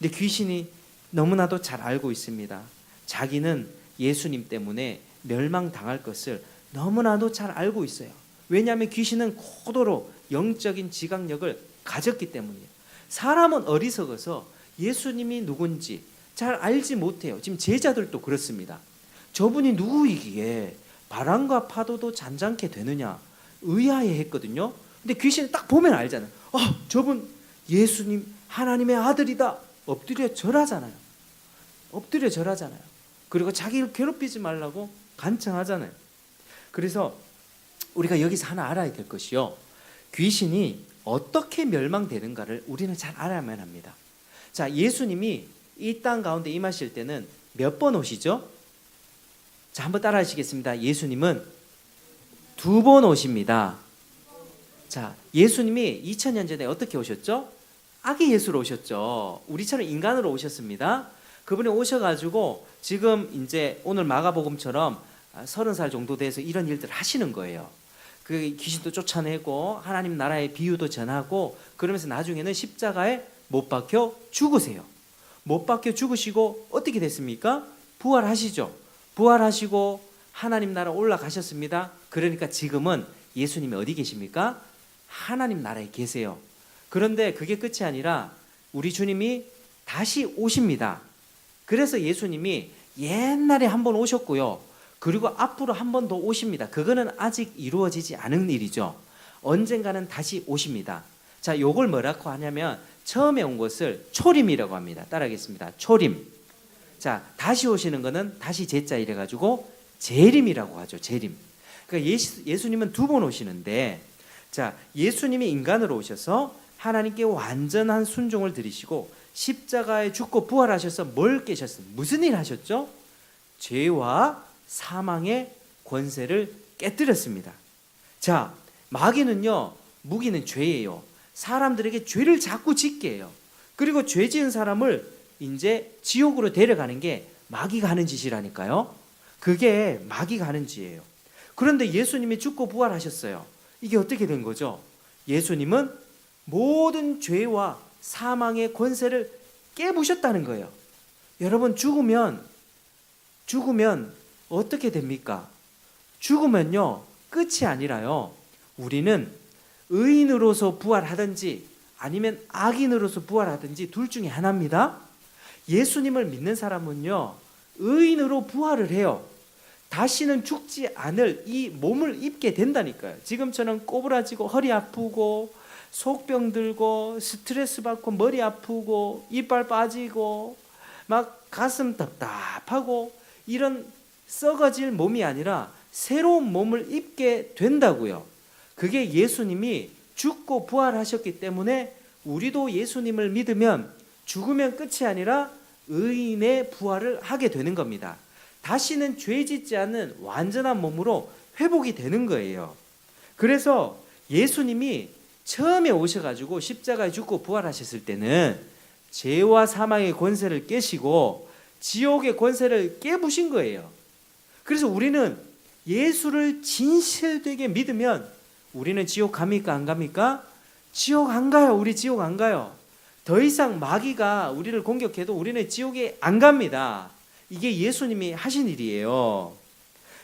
근데 귀신이 너무나도 잘 알고 있습니다. 자기는 예수님 때문에 멸망당할 것을 너무나도 잘 알고 있어요. 왜냐하면 귀신은 고도로 영적인 지각력을 가졌기 때문이에요. 사람은 어리석어서 예수님이 누군지 잘 알지 못해요. 지금 제자들도 그렇습니다. 저분이 누구이기에 바람과 파도도 잔잔케 되느냐 의아해 했거든요. 근데 귀신이 딱 보면 알잖아요. 저분 예수님 하나님의 아들이다. 엎드려 절하잖아요. 엎드려 절하잖아요. 그리고 자기를 괴롭히지 말라고 간청하잖아요. 그래서 우리가 여기서 하나 알아야 될 것이요, 귀신이 어떻게 멸망되는가를 우리는 잘 알아야만 합니다. 자, 예수님이 이 땅 가운데 임하실 때는 몇 번 오시죠? 자, 한번 따라 하시겠습니다. 예수님은 두 번 오십니다. 자, 예수님이 2000년 전에 어떻게 오셨죠? 아기 예수로 오셨죠. 우리처럼 인간으로 오셨습니다. 그분이 오셔가지고 지금 이제 오늘 마가복음처럼 30살 정도 돼서 이런 일들을 하시는 거예요. 그 귀신도 쫓아내고 하나님 나라의 비유도 전하고 그러면서 나중에는 십자가에 못 박혀 죽으세요. 못 박혀 죽으시고 어떻게 됐습니까? 부활하시죠. 부활하시고 하나님 나라 올라가셨습니다. 그러니까 지금은 예수님이 어디 계십니까? 하나님 나라에 계세요. 그런데 그게 끝이 아니라 우리 주님이 다시 오십니다. 그래서 예수님이 옛날에 한 번 오셨고요. 그리고 앞으로 한 번 더 오십니다. 그거는 아직 이루어지지 않은 일이죠. 언젠가는 다시 오십니다. 자, 요걸 뭐라고 하냐면 처음에 온 것을 초림이라고 합니다. 따라하겠습니다. 초림. 자, 다시 오시는 거는 다시 제자 이래가지고 재림이라고 하죠. 재림. 그러니까 예수님은 두 번 오시는데, 자, 예수님이 인간으로 오셔서 하나님께 완전한 순종을 드리시고 십자가에 죽고 부활하셔서 뭘 깨셨어요? 무슨 일 하셨죠? 죄와 사망의 권세를 깨뜨렸습니다. 자, 마귀는요, 무기는 죄예요. 사람들에게 죄를 자꾸 짓게 해요. 그리고 죄 지은 사람을 이제 지옥으로 데려가는 게 마귀가 하는 짓이라니까요. 그게 마귀가 하는 짓이에요. 그런데 예수님이 죽고 부활하셨어요. 이게 어떻게 된 거죠? 예수님은 모든 죄와 사망의 권세를 깨부셨다는 거예요. 여러분, 죽으면 어떻게 됩니까? 죽으면요, 끝이 아니라요, 우리는 의인으로서 부활하든지 아니면 악인으로서 부활하든지 둘 중에 하나입니다. 예수님을 믿는 사람은요, 의인으로 부활을 해요. 다시는 죽지 않을 이 몸을 입게 된다니까요. 지금처럼 꼬부라지고 허리 아프고 속병 들고 스트레스 받고 머리 아프고 이빨 빠지고 막 가슴 답답하고 이런 썩어질 몸이 아니라 새로운 몸을 입게 된다고요. 그게 예수님이 죽고 부활하셨기 때문에 우리도 예수님을 믿으면 죽으면 끝이 아니라 의인의 부활을 하게 되는 겁니다. 다시는 죄 짓지 않는 완전한 몸으로 회복이 되는 거예요. 그래서 예수님이 처음에 오셔가지고 십자가에 죽고 부활하셨을 때는 죄와 사망의 권세를 깨시고 지옥의 권세를 깨부신 거예요. 그래서 우리는 예수를 진실되게 믿으면 우리는 지옥 갑니까? 안 갑니까? 지옥 안 가요. 우리 지옥 안 가요. 더 이상 마귀가 우리를 공격해도 우리는 지옥에 안 갑니다. 이게 예수님이 하신 일이에요.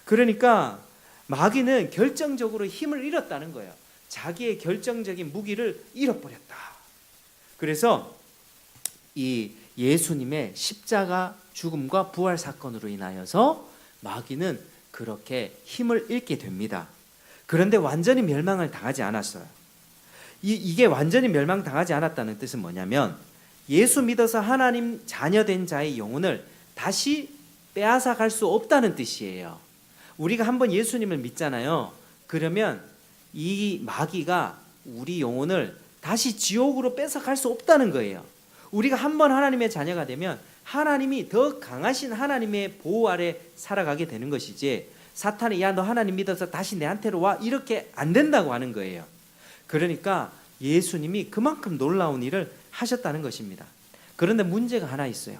그러니까 마귀는 결정적으로 힘을 잃었다는 거예요. 자기의 결정적인 무기를 잃어버렸다. 그래서 이 예수님의 십자가 죽음과 부활 사건으로 인하여서 마귀는 그렇게 힘을 잃게 됩니다. 그런데 완전히 멸망을 당하지 않았어요. 이게 완전히 멸망당하지 않았다는 뜻은 뭐냐면 예수 믿어서 하나님 자녀된 자의 영혼을 다시 빼앗아 갈 수 없다는 뜻이에요. 우리가 한번 예수님을 믿잖아요. 그러면 이 마귀가 우리 영혼을 다시 지옥으로 뺏어 갈 수 없다는 거예요. 우리가 한번 하나님의 자녀가 되면 하나님이 더 강하신 하나님의 보호 아래 살아가게 되는 것이지, 사탄이 야 너 하나님 믿어서 다시 내한테로 와 이렇게 안 된다고 하는 거예요. 그러니까 예수님이 그만큼 놀라운 일을 하셨다는 것입니다. 그런데 문제가 하나 있어요.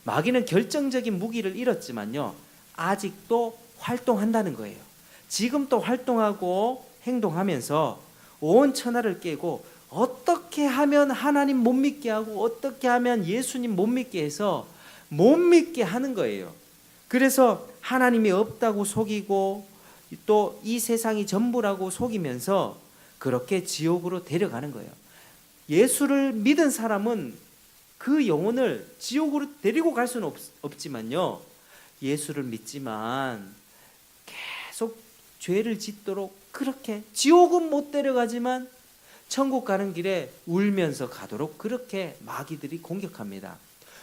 마귀는 결정적인 무기를 잃었지만요, 아직도 활동한다는 거예요. 지금 또 활동하고 행동하면서 온 천하를 깨고 어떻게 하면 하나님 못 믿게 하고 어떻게 하면 예수님 못 믿게 해서 못 믿게 하는 거예요. 그래서 하나님이 없다고 속이고 또 이 세상이 전부라고 속이면서 그렇게 지옥으로 데려가는 거예요. 예수를 믿은 사람은 그 영혼을 지옥으로 데리고 갈 수는 없지만요, 예수를 믿지만 계속 죄를 짓도록 그렇게 지옥은 못 데려가지만 천국 가는 길에 울면서 가도록 그렇게 마귀들이 공격합니다.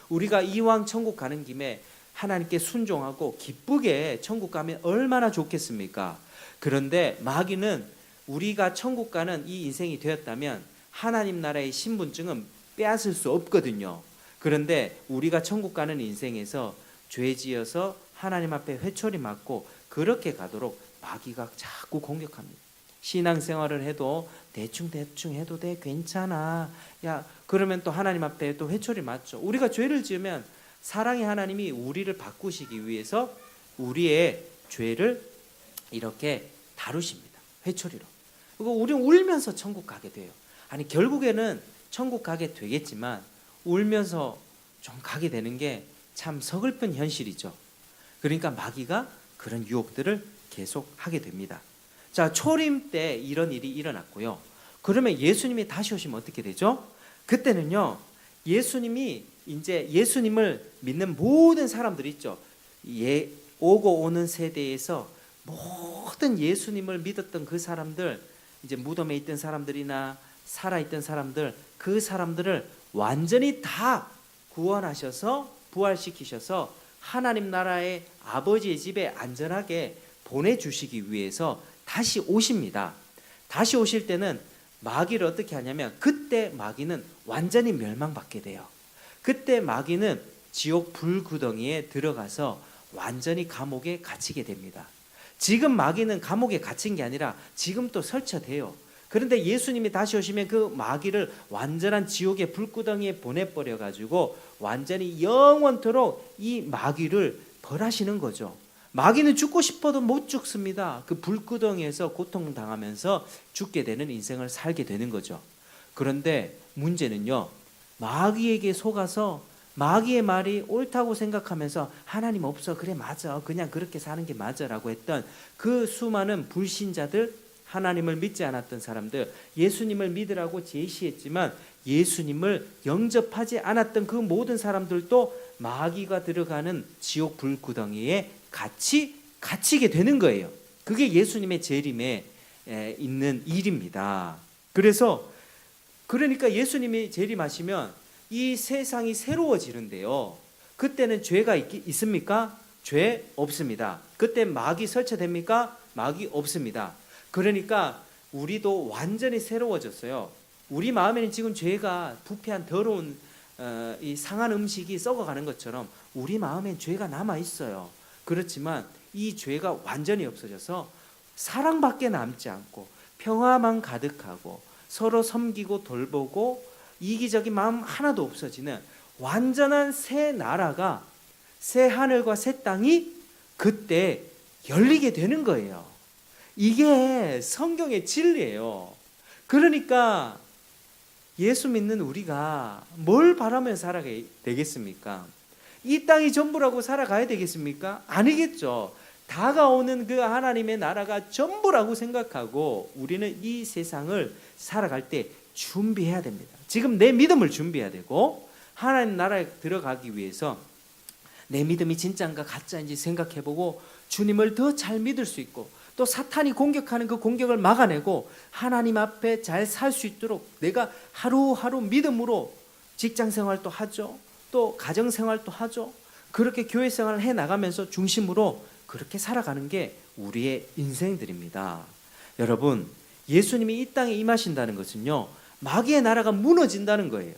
우리가 이왕 천국 가는 김에 하나님께 순종하고 기쁘게 천국 가면 얼마나 좋겠습니까? 그런데 마귀는 우리가 천국 가는 이 인생이 되었다면 하나님 나라의 신분증은 빼앗을 수 없거든요. 그런데 우리가 천국 가는 인생에서 죄 지어서 하나님 앞에 회초리 맞고 그렇게 가도록 마귀가 자꾸 공격합니다. 신앙생활을 해도 대충 해도 돼, 괜찮아, 야, 그러면 또 하나님 앞에 또 회초리 맞죠. 우리가 죄를 지으면 사랑의 하나님이 우리를 바꾸시기 위해서 우리의 죄를 이렇게 다루십니다. 회초리로. 그리고 우리는 울면서 천국 가게 돼요. 아니, 결국에는 천국 가게 되겠지만 울면서 좀 가게 되는 게 참 서글픈 현실이죠. 그러니까 마귀가 그런 유혹들을 계속 하게 됩니다. 자, 초림 때 이런 일이 일어났고요. 그러면 예수님이 다시 오시면 어떻게 되죠? 그때는요, 예수님이 이제 예수님을 믿는 모든 사람들이 있죠. 오고 오는 세대에서 모든 예수님을 믿었던 그 사람들, 이제 무덤에 있던 사람들이나 살아있던 사람들, 그 사람들을 완전히 다 구원하셔서 부활시키셔서 하나님 나라의 아버지의 집에 안전하게 보내주시기 위해서 다시 오십니다. 다시 오실 때는 마귀를 어떻게 하냐면 그때 마귀는 완전히 멸망받게 돼요. 그때 마귀는 지옥 불구덩이에 들어가서 완전히 감옥에 갇히게 됩니다. 지금 마귀는 감옥에 갇힌 게 아니라 지금 또 설쳐돼요. 그런데 예수님이 다시 오시면 그 마귀를 완전한 지옥의 불구덩이에 보내버려 가지고 완전히 영원토록 이 마귀를 벌하시는 거죠. 마귀는 죽고 싶어도 못 죽습니다. 그 불구덩이에서 고통당하면서 죽게 되는 인생을 살게 되는 거죠. 그런데 문제는요, 마귀에게 속아서 마귀의 말이 옳다고 생각하면서 하나님 없어, 그래 맞아, 그냥 그렇게 사는 게 맞아 라고 했던 그 수많은 불신자들, 하나님을 믿지 않았던 사람들, 예수님을 믿으라고 제시했지만 예수님을 영접하지 않았던 그 모든 사람들도 마귀가 들어가는 지옥 불구덩이에 같이 갇히게 되는 거예요. 그게 예수님의 재림에 있는 일입니다. 그러니까 예수님이 재림하시면 이 세상이 새로워지는데요. 그때는 죄가 있습니까? 죄 없습니다. 그때 마귀 설치됩니까? 마귀 없습니다. 그러니까 우리도 완전히 새로워졌어요. 우리 마음에는 지금 죄가 부패한 더러운 이 상한 음식이 썩어가는 것처럼 우리 마음엔 죄가 남아 있어요. 그렇지만 이 죄가 완전히 없어져서 사랑밖에 남지 않고 평화만 가득하고 서로 섬기고 돌보고 이기적인 마음 하나도 없어지는 완전한 새 나라가, 새 하늘과 새 땅이 그때 열리게 되는 거예요. 이게 성경의 진리예요. 그러니까 예수 믿는 우리가 뭘 바라며 살아가야 되겠습니까? 이 땅이 전부라고 살아가야 되겠습니까? 아니겠죠. 다가오는 그 하나님의 나라가 전부라고 생각하고 우리는 이 세상을 살아갈 때 준비해야 됩니다. 지금 내 믿음을 준비해야 되고, 하나님 나라에 들어가기 위해서 내 믿음이 진짜인가 가짜인지 생각해보고 주님을 더 잘 믿을 수 있고, 또 사탄이 공격하는 그 공격을 막아내고 하나님 앞에 잘 살 수 있도록 내가 하루하루 믿음으로 직장생활도 하죠, 또 가정생활도 하죠. 그렇게 교회생활을 해나가면서 중심으로 그렇게 살아가는 게 우리의 인생들입니다. 여러분, 예수님이 이 땅에 임하신다는 것은요, 마귀의 나라가 무너진다는 거예요.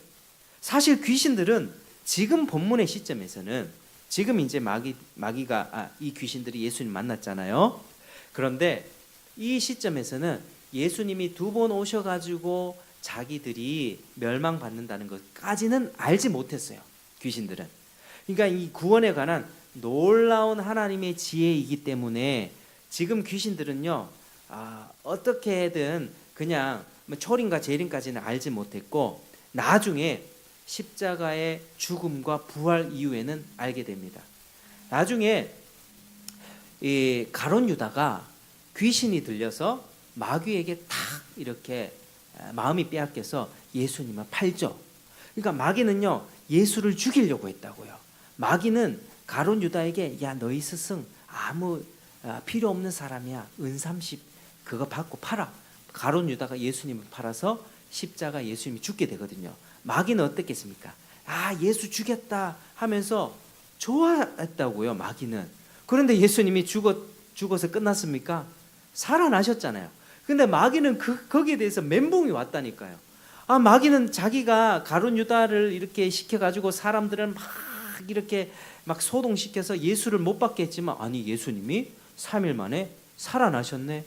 사실 귀신들은 지금 본문의 시점에서는, 지금 이제 이 귀신들이 예수님 만났잖아요. 그런데 이 시점에서는 예수님이 2번 오셔가지고 자기들이 멸망받는다는 것까지는 알지 못했어요, 귀신들은. 그러니까 이 구원에 관한 놀라운 하나님의 지혜이기 때문에 지금 귀신들은요, 어떻게든 그냥 초림과 재림까지는 알지 못했고, 나중에 십자가의 죽음과 부활 이후에는 알게 됩니다. 나중에 이 가룟 유다가 귀신이 들려서 마귀에게 탁 이렇게 마음이 빼앗겨서 예수님을 팔죠. 그러니까 마귀는요, 예수를 죽이려고 했다고요. 마귀는 가룟 유다에게, 야, 너희 스승 아무 필요 없는 사람이야, 은30 그거 받고 팔아. 가룟 유다가 예수님을 팔아서 십자가 예수님이 죽게 되거든요. 마귀는 어떻겠습니까? 예수 죽였다 하면서 좋아했다고요, 마귀는. 그런데 예수님이 죽어서 끝났습니까? 살아나셨잖아요. 근데 마귀는 거기에 대해서 멘붕이 왔다니까요. 마귀는 자기가 가룟 유다를 이렇게 시켜가지고 사람들을 막 이렇게 막 소동시켜서 예수를 못 받게 했지만, 아니 예수님이 3일 만에 살아나셨네.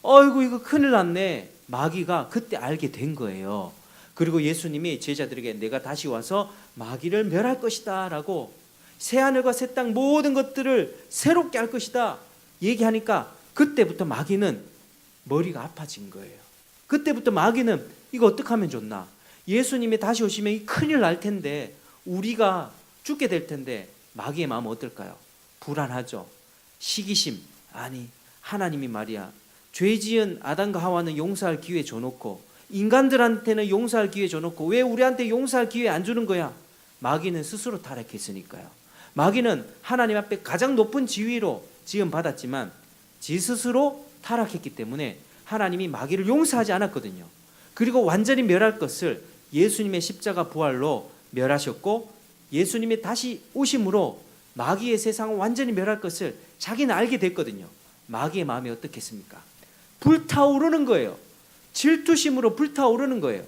어이구 이거 큰일 났네. 마귀가 그때 알게 된 거예요. 그리고 예수님이 제자들에게 내가 다시 와서 마귀를 멸할 것이다 라고, 새하늘과 새 땅 모든 것들을 새롭게 할 것이다 얘기하니까 그때부터 마귀는 머리가 아파진 거예요. 그때부터 마귀는 이거 어떻게 하면 좋나, 예수님이 다시 오시면 이 큰일 날 텐데, 우리가 죽게 될 텐데, 마귀의 마음은 어떨까요? 불안하죠. 시기심. 아니 하나님이 말이야 죄 지은 아담과 하와는 용서할 기회 줘놓고 인간들한테는 용서할 기회 줘놓고 왜 우리한테 용서할 기회 안 주는 거야? 마귀는 스스로 타락했으니까요. 마귀는 하나님 앞에 가장 높은 지위로 지음 받았지만 지 스스로 타락했기 때문에 하나님이 마귀를 용서하지 않았거든요. 그리고 완전히 멸할 것을 예수님의 십자가 부활로 멸하셨고, 예수님의 다시 오심으로 마귀의 세상을 완전히 멸할 것을 자기는 알게 됐거든요. 마귀의 마음이 어떻겠습니까? 불타오르는 거예요. 질투심으로 불타오르는 거예요.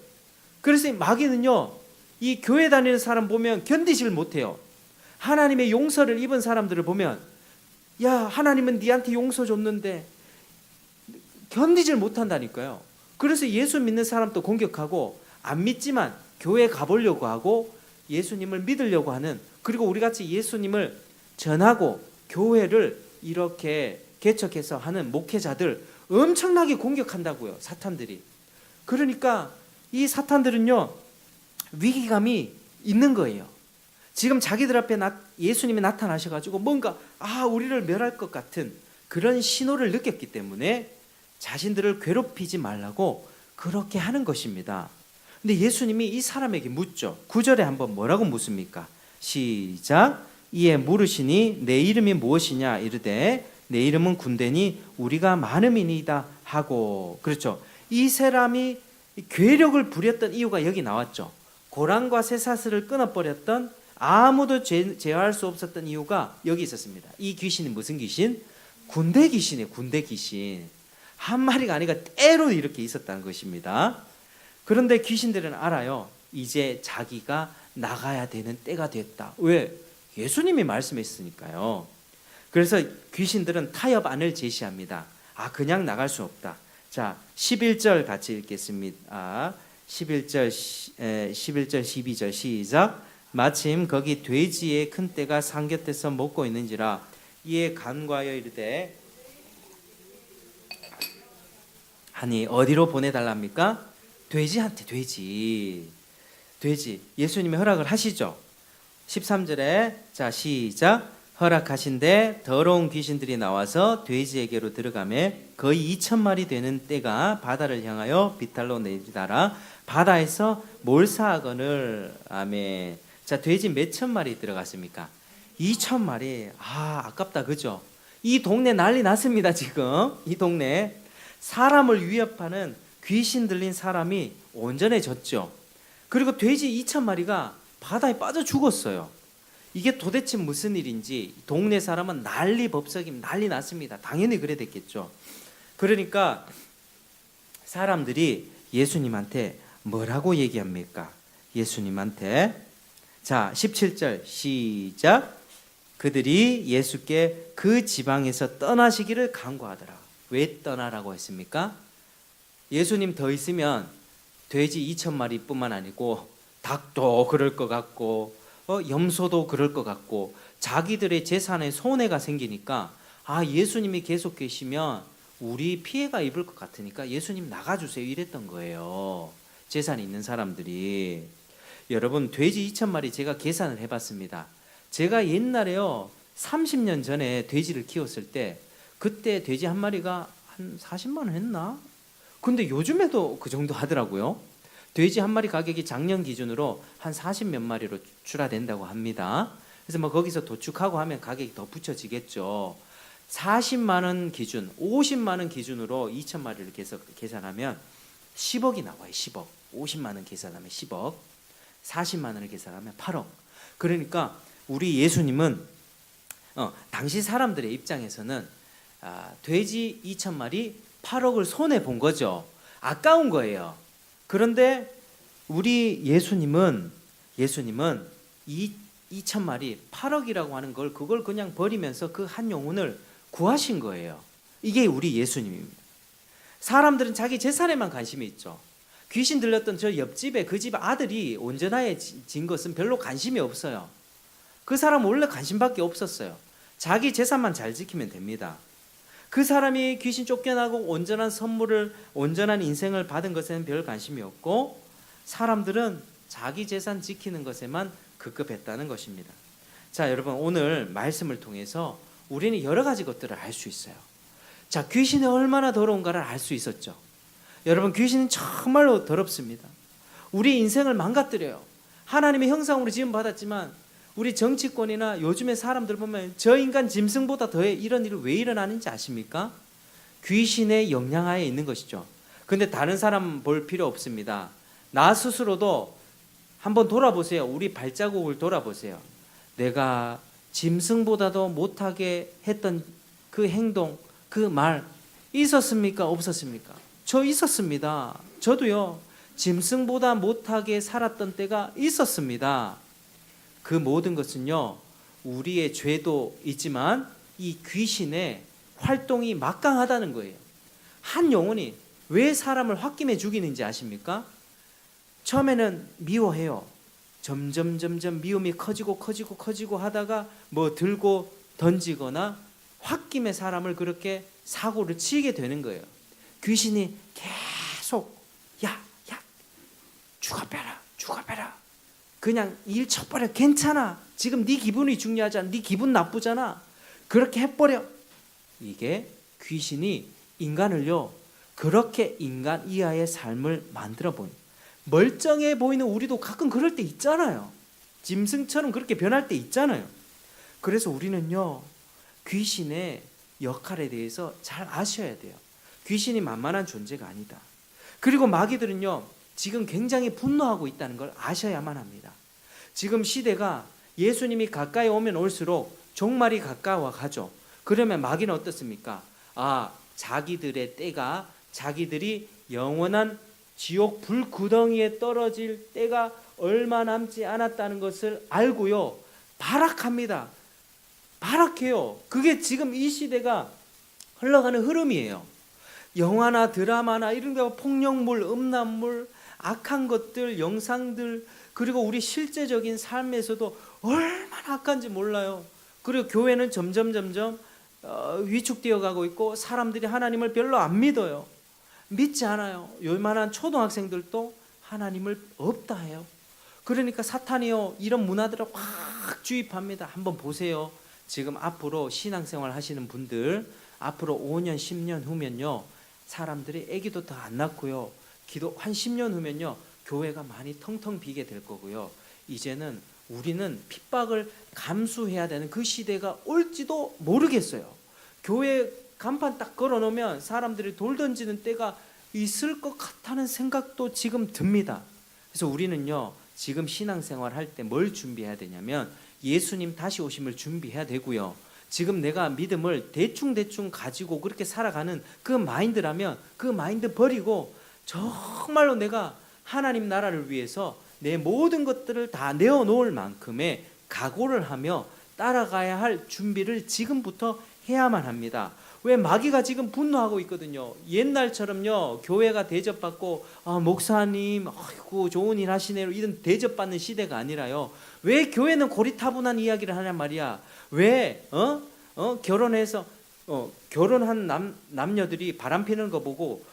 그래서 마귀는요, 이 교회 다니는 사람 보면 견디질 못해요. 하나님의 용서를 입은 사람들을 보면, 야 하나님은 네한테 용서 줬는데, 견디질 못한다니까요. 그래서 예수 믿는 사람도 공격하고, 안 믿지만 교회 가보려고 하고 예수님을 믿으려고 하는, 그리고 우리같이 예수님을 전하고 교회를 이렇게 개척해서 하는 목회자들 엄청나게 공격한다고요, 사탄들이. 그러니까 이 사탄들은요, 위기감이 있는 거예요. 지금 자기들 앞에 예수님이 나타나셔가지고 뭔가 우리를 멸할 것 같은 그런 신호를 느꼈기 때문에 자신들을 괴롭히지 말라고 그렇게 하는 것입니다. 근데 예수님이 이 사람에게 묻죠. 9절에 한번 뭐라고 묻습니까? 시작. 이에 물으시니 내 이름이 무엇이냐 이르되 내 이름은 군대니 우리가 많음이니이다 하고. 그렇죠. 이 사람이 괴력을 부렸던 이유가 여기 나왔죠. 고랑과 쇠사슬을 끊어버렸던, 아무도 제어할 수 없었던 이유가 여기 있었습니다. 이 귀신이 무슨 귀신? 군대 귀신이에요. 군대 귀신. 한 마리가 아니라 때로 이렇게 있었다는 것입니다. 그런데 귀신들은 알아요. 이제 자기가 나가야 되는 때가 됐다. 왜? 예수님이 말씀했으니까요. 그래서 귀신들은 타협안을 제시합니다. 그냥 나갈 수 없다. 자, 11절 같이 읽겠습니다. 11절 12절 시작. 마침 거기 돼지의 큰 떼가 산 곁에서 먹고 있는지라 이에 간과하여 이르되, 아니 어디로 보내달랍니까? 돼지한테. 돼지 예수님이 허락을 하시죠. 13절에 자 시작. 허락하신데 더러운 귀신들이 나와서 돼지에게로 들어가매 거의 2,000마리 되는 떼가 바다를 향하여 비탈로 내리다라 바다에서 몰사하거늘. 아멘. 자, 돼지 몇 천 마리 들어갔습니까? 2,000마리. 아깝다, 그죠? 이 동네 난리 났습니다. 지금 이 동네 사람을 위협하는 귀신 들린 사람이 온전해졌죠. 그리고 돼지 2,000마리가 바다에 빠져 죽었어요. 이게 도대체 무슨 일인지 동네 사람은 난리 법석임, 난리 났습니다. 당연히 그래 됐겠죠. 그러니까 사람들이 예수님한테 뭐라고 얘기합니까? 예수님한테 자 17절 시작. 그들이 예수께 그 지방에서 떠나시기를 간구하더라. 왜 떠나라고 했습니까? 예수님 더 있으면 돼지 2,000마리 뿐만 아니고 닭도 그럴 것 같고 염소도 그럴 것 같고 자기들의 재산에 손해가 생기니까 예수님이 계속 계시면 우리 피해가 입을 것 같으니까 예수님 나가주세요 이랬던 거예요. 재산이 있는 사람들이. 여러분 돼지 2,000마리 제가 계산을 해봤습니다. 제가 옛날에요 30년 전에 돼지를 키웠을 때 그때 돼지 한 마리가 한 40만 원 했나? 근데 요즘에도 그 정도 하더라고요. 돼지 한 마리 가격이 작년 기준으로 한 40몇 마리로 출하된다고 합니다. 그래서 뭐 거기서 도축하고 하면 가격이 더 붙여지겠죠. 40만 원 기준, 50만 원 기준으로 2,000마리를 계산하면 10억이 나와요. 10억. 50만 원 계산하면 10억. 40만 원을 계산하면 8억. 그러니까 우리 예수님은 당시 사람들의 입장에서는 돼지 2,000마리 8억을 손해 본 거죠. 아까운 거예요. 그런데 우리 예수님은 이 2,000마리 8억이라고 하는 걸 그걸 그냥 버리면서 그 한 영혼을 구하신 거예요. 이게 우리 예수님입니다. 사람들은 자기 재산에만 관심이 있죠. 귀신 들렸던 저 옆집에 그 집 아들이 온전해진 것은 별로 관심이 없어요. 그 사람 원래 관심밖에 없었어요. 자기 재산만 잘 지키면 됩니다. 그 사람이 귀신 쫓겨나고 온전한 선물을, 온전한 인생을 받은 것에는 별 관심이 없고, 사람들은 자기 재산 지키는 것에만 급급했다는 것입니다. 자, 여러분, 오늘 말씀을 통해서 우리는 여러 가지 것들을 알 수 있어요. 자, 귀신이 얼마나 더러운가를 알 수 있었죠. 여러분, 귀신은 정말로 더럽습니다. 우리 인생을 망가뜨려요. 하나님의 형상으로 지음 받았지만 우리 정치권이나 요즘의 사람들 보면 저 인간 짐승보다 더해, 이런 일이 왜 일어나는지 아십니까? 귀신의 영향하에 있는 것이죠. 근데 다른 사람 볼 필요 없습니다. 나 스스로도 한번 돌아보세요. 우리 발자국을 돌아보세요. 내가 짐승보다도 못하게 했던 그 행동, 그 말 있었습니까? 없었습니까? 저 있었습니다. 저도요, 짐승보다 못하게 살았던 때가 있었습니다. 그 모든 것은요, 우리의 죄도 있지만 이 귀신의 활동이 막강하다는 거예요. 한 영혼이 왜 사람을 홧김에 죽이는지 아십니까? 처음에는 미워해요. 점점 미움이 커지고 하다가 뭐 들고 던지거나 홧김에 사람을 그렇게 사고를 치게 되는 거예요. 귀신이 계속 야 죽어봐라 그냥 일 쳐버려. 괜찮아. 지금 네 기분이 중요하잖아. 네 기분 나쁘잖아. 그렇게 해버려. 이게 귀신이 인간을요, 그렇게 인간 이하의 삶을 만들어 보는, 멀쩡해 보이는 우리도 가끔 그럴 때 있잖아요. 짐승처럼 그렇게 변할 때 있잖아요. 그래서 우리는요, 귀신의 역할에 대해서 잘 아셔야 돼요. 귀신이 만만한 존재가 아니다. 그리고 마귀들은요, 지금 굉장히 분노하고 있다는 걸 아셔야만 합니다. 지금 시대가 예수님이 가까이 오면 올수록 종말이 가까워 가죠. 그러면 마귀는 어떻습니까? 자기들의 때가, 자기들이 영원한 지옥 불구덩이에 떨어질 때가 얼마 남지 않았다는 것을 알고요, 발악합니다. 발악해요. 그게 지금 이 시대가 흘러가는 흐름이에요. 영화나 드라마나 이런 데 폭력물, 음란물, 악한 것들, 영상들, 그리고 우리 실제적인 삶에서도 얼마나 악한지 몰라요. 그리고 교회는 점점 위축되어 가고 있고, 사람들이 하나님을 별로 안 믿어요. 믿지 않아요. 요만한 초등학생들도 하나님을 없다 해요. 그러니까 사탄이요, 이런 문화들을 확 주입합니다. 한번 보세요. 지금 앞으로 신앙생활 하시는 분들, 앞으로 5년 10년 후면요, 사람들이 아기도 더 안 낳고요, 기도 한 10년 후면요, 교회가 많이 텅텅 비게 될 거고요. 이제는 우리는 핍박을 감수해야 되는 그 시대가 올지도 모르겠어요. 교회 간판 딱 걸어놓으면 사람들이 돌 던지는 때가 있을 것 같다는 생각도 지금 듭니다. 그래서 우리는요, 지금 신앙생활 할 때 뭘 준비해야 되냐면, 예수님 다시 오심을 준비해야 되고요, 지금 내가 믿음을 대충 가지고 그렇게 살아가는 그 마인드라면 그 마인드 버리고 정말로 내가 하나님 나라를 위해서 내 모든 것들을 다 내어놓을 만큼의 각오를 하며 따라가야 할 준비를 지금부터 해야만 합니다. 왜? 마귀가 지금 분노하고 있거든요. 옛날처럼요, 교회가 대접받고 목사님 아이고 좋은 일 하시네요, 이런 대접받는 시대가 아니라요. 왜 교회는 고리타분한 이야기를 하냔 말이야. 왜 결혼해서 결혼한 남녀들이 바람 피는 거 보고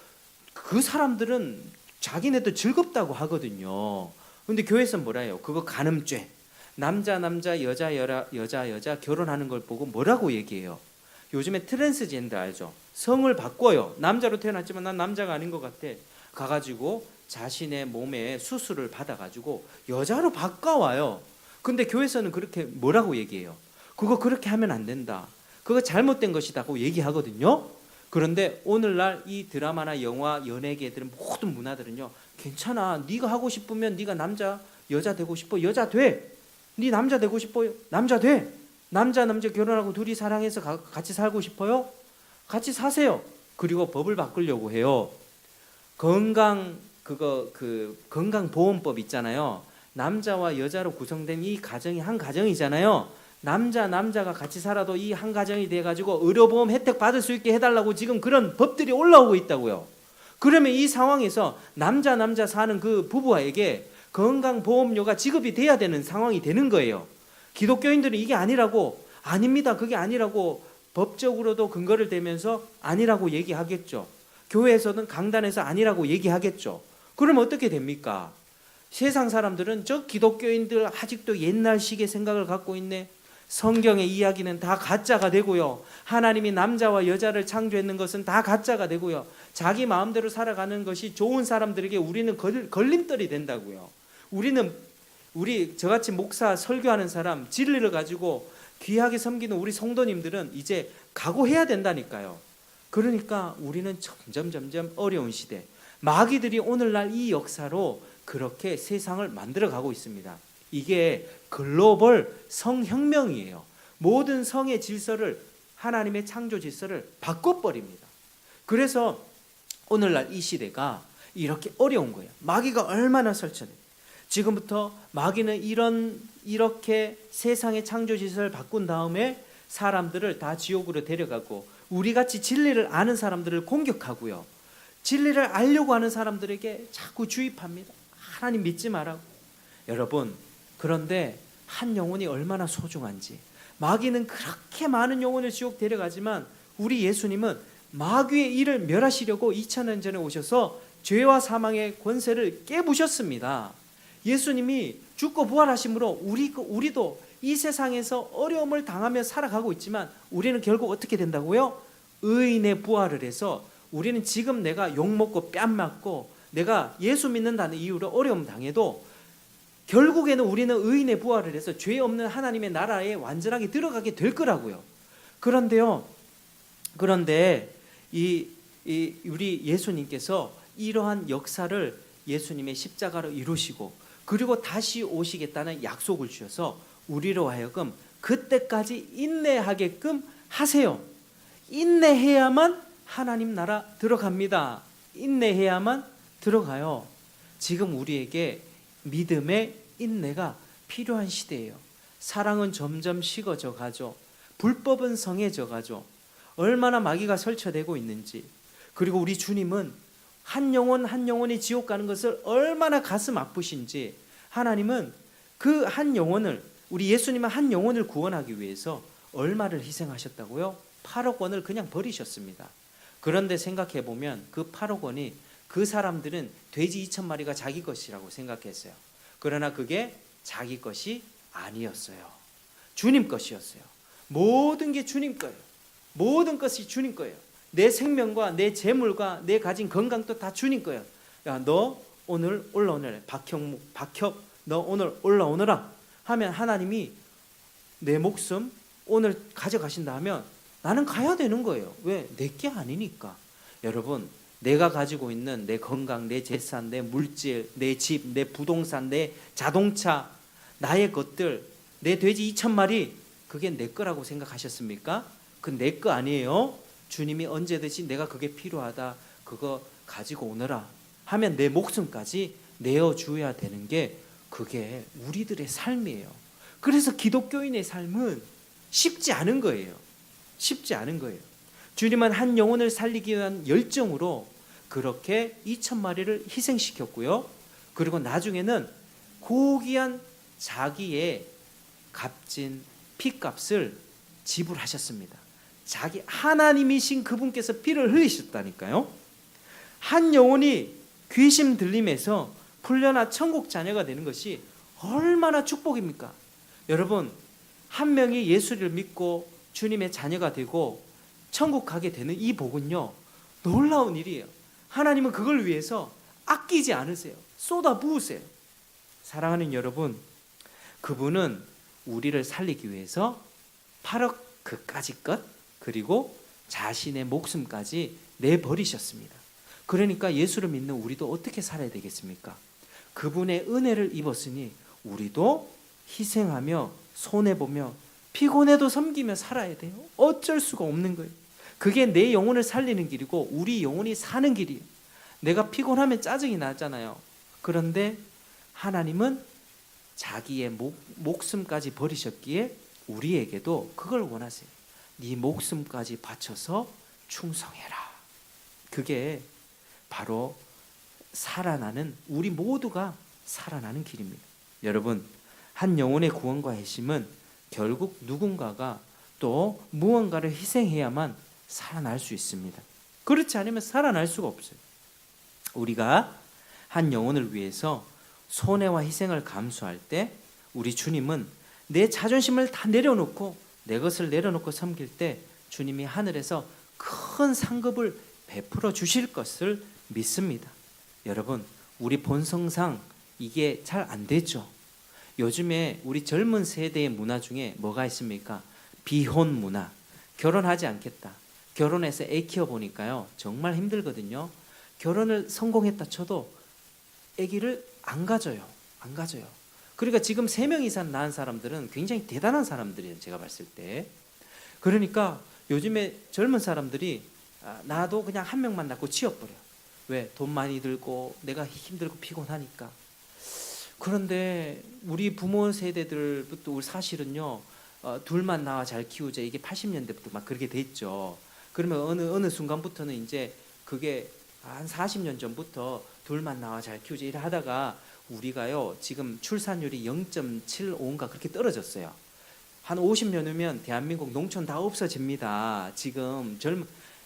그 사람들은 자기네도 즐겁다고 하거든요. 근데 교회에서는 뭐라 해요? 그거 간음죄. 남자 여자 결혼하는 걸 보고 뭐라고 얘기해요? 요즘에 트랜스젠더 알죠? 성을 바꿔요. 남자로 태어났지만 난 남자가 아닌 것 같아. 가가지고 자신의 몸에 수술을 받아가지고 여자로 바꿔와요. 근데 교회에서는 그렇게 뭐라고 얘기해요? 그거 그렇게 하면 안 된다. 그거 잘못된 것이다고 얘기하거든요. 그런데 오늘날 이 드라마나 영화, 연예계들은, 모든 문화들은요, 괜찮아. 네가 하고 싶으면 네가 여자 되고 싶어, 여자 돼. 네 남자 되고 싶어, 남자 돼. 남자 결혼하고 둘이 사랑해서 같이 살고 싶어요? 같이 사세요. 그리고 법을 바꾸려고 해요. 건강보험법 있잖아요. 남자와 여자로 구성된 이 가정이 한 가정이잖아요. 남자가 같이 살아도 이 한 가정이 돼가지고 의료보험 혜택 받을 수 있게 해달라고 지금 그런 법들이 올라오고 있다고요. 그러면 이 상황에서 남자 사는 그 부부에게 건강보험료가 지급이 돼야 되는 상황이 되는 거예요. 기독교인들은 이게 아니라고, 아닙니다, 그게 아니라고 법적으로도 근거를 대면서 아니라고 얘기하겠죠. 교회에서는 강단에서 아니라고 얘기하겠죠. 그러면 어떻게 됩니까? 세상 사람들은 저 기독교인들 아직도 옛날식의 생각을 갖고 있네. 성경의 이야기는 다 가짜가 되고요. 하나님이 남자와 여자를 창조했는 것은 다 가짜가 되고요. 자기 마음대로 살아가는 것이 좋은 사람들에게 우리는 걸림돌이 된다고요. 우리 저같이 목사 설교하는 사람 진리를 가지고 귀하게 섬기는 우리 성도님들은 이제 각오해야 된다니까요. 그러니까 우리는 점점 어려운 시대, 마귀들이 오늘날 이 역사로 그렇게 세상을 만들어가고 있습니다. 이게 글로벌 성혁명이에요. 모든 성의 질서를, 하나님의 창조 질서를 바꿔버립니다. 그래서 오늘날 이 시대가 이렇게 어려운 거예요. 마귀가 얼마나 설쳐내. 지금부터 마귀는 이렇게 세상의 창조 질서를 바꾼 다음에 사람들을 다 지옥으로 데려가고 우리같이 진리를 아는 사람들을 공격하고요. 진리를 알려고 하는 사람들에게 자꾸 주입합니다. 하나님 믿지 말라고. 여러분, 그런데 한 영혼이 얼마나 소중한지. 마귀는 그렇게 많은 영혼을 지옥 데려가지만 우리 예수님은 마귀의 일을 멸하시려고 2000년 전에 오셔서 죄와 사망의 권세를 깨부셨습니다. 예수님이 죽고 부활하심으로 우리도 이 세상에서 어려움을 당하며 살아가고 있지만 우리는 결국 어떻게 된다고요? 의인의 부활을 해서 우리는 지금 내가 욕먹고 뺨맞고 내가 예수 믿는다는 이유로 어려움 당해도 결국에는 우리는 의인의 부활을 해서 죄 없는 하나님의 나라에 완전하게 들어가게 될 거라고요. 그런데 우리 예수님께서 이러한 역사를 예수님의 십자가로 이루시고 그리고 다시 오시겠다는 약속을 주셔서 우리로 하여금 그때까지 인내하게끔 하세요. 인내해야만 하나님 나라 들어갑니다. 인내해야만 들어가요. 지금 우리에게 믿음의 인내가 필요한 시대예요. 사랑은 점점 식어져 가죠. 불법은 성해져 가죠. 얼마나 마귀가 설쳐되고 있는지. 그리고 우리 주님은 한 영혼이 지옥 가는 것을 얼마나 가슴 아프신지. 하나님은 그 한 영혼을, 우리 예수님은 한 영혼을 구원하기 위해서 얼마를 희생하셨다고요? 8억 원을 그냥 버리셨습니다. 그런데 생각해 보면 그 8억 원이 그 사람들은 돼지 2000마리가 자기 것이라고 생각했어요. 그러나 그게 자기 것이 아니었어요. 주님 것이었어요. 모든 게 주님 거예요. 모든 것이 주님 거예요. 내 생명과 내 재물과 내 가진 건강도 다 주님 거예요. 야, 너 오늘 올라오느라, 박협 너 오늘 올라오너라 하면 하나님이 내 목숨 오늘 가져가신다 하면 나는 가야 되는 거예요. 왜? 내게 아니니까. 여러분, 내가 가지고 있는 내 건강, 내 재산, 내 물질, 내 집, 내 부동산, 내 자동차, 나의 것들, 내 돼지 2000마리, 그게 내 거라고 생각하셨습니까? 그 내 거 아니에요. 주님이 언제든지 내가 그게 필요하다, 그거 가지고 오너라 하면 내 목숨까지 내어줘야 되는 게 그게 우리들의 삶이에요. 그래서 기독교인의 삶은 쉽지 않은 거예요. 쉽지 않은 거예요. 주님은 한 영혼을 살리기 위한 열정으로 그렇게 2000마리를 희생시켰고요. 그리고 나중에는 고귀한 자기의 값진 피값을 지불하셨습니다. 자기 하나님이신 그분께서 피를 흘리셨다니까요. 한 영혼이 귀신 들림에서 풀려나 천국 자녀가 되는 것이 얼마나 축복입니까? 여러분, 한 명이 예수를 믿고 주님의 자녀가 되고 천국 가게 되는 이 복은요, 놀라운 일이에요. 하나님은 그걸 위해서 아끼지 않으세요. 쏟아 부으세요. 사랑하는 여러분, 그분은 우리를 살리기 위해서 8억 그까지 것, 그리고 자신의 목숨까지 내버리셨습니다. 그러니까 예수를 믿는 우리도 어떻게 살아야 되겠습니까? 그분의 은혜를 입었으니 우리도 희생하며 손해보며 피곤해도 섬기며 살아야 돼요. 어쩔 수가 없는 거예요. 그게 내 영혼을 살리는 길이고 우리 영혼이 사는 길이에요. 내가 피곤하면 짜증이 나잖아요. 그런데 하나님은 자기의 목숨까지 버리셨기에 우리에게도 그걸 원하세요. 네 목숨까지 바쳐서 충성해라. 그게 바로 살아나는, 우리 모두가 살아나는 길입니다. 여러분, 한 영혼의 구원과 회심은 결국 누군가가 또 무언가를 희생해야만 살아날 수 있습니다. 그렇지 않으면 살아날 수가 없어요. 우리가 한 영혼을 위해서 손해와 희생을 감수할 때 우리 주님은 내 자존심을 다 내려놓고 내 것을 내려놓고 섬길 때 주님이 하늘에서 큰 상급을 베풀어 주실 것을 믿습니다. 여러분, 우리 본성상 이게 잘 안 되죠. 요즘에 우리 젊은 세대의 문화 중에 뭐가 있습니까? 비혼 문화. 결혼하지 않겠다. 결혼해서 애 키워보니까요, 정말 힘들거든요. 결혼을 성공했다 쳐도 아기를 안 가져요. 그러니까 지금 3명 이상 낳은 사람들은 굉장히 대단한 사람들이에요, 제가 봤을 때. 그러니까 요즘에 젊은 사람들이 나도 그냥 한 명만 낳고 치워버려. 왜? 돈 많이 들고 내가 힘들고 피곤하니까. 그런데 우리 부모 세대들부터 우리 사실은요, 둘만 낳아 잘 키우자, 이게 80년대부터 막 그렇게 됐죠. 그러면 어느 순간부터는 이제 그게 한 40년 전부터 둘만 낳아 잘 키우자 이래 하다가 우리가요, 지금 출산율이 0.75인가 그렇게 떨어졌어요. 한 50년 후면 대한민국 농촌 다 없어집니다. 지금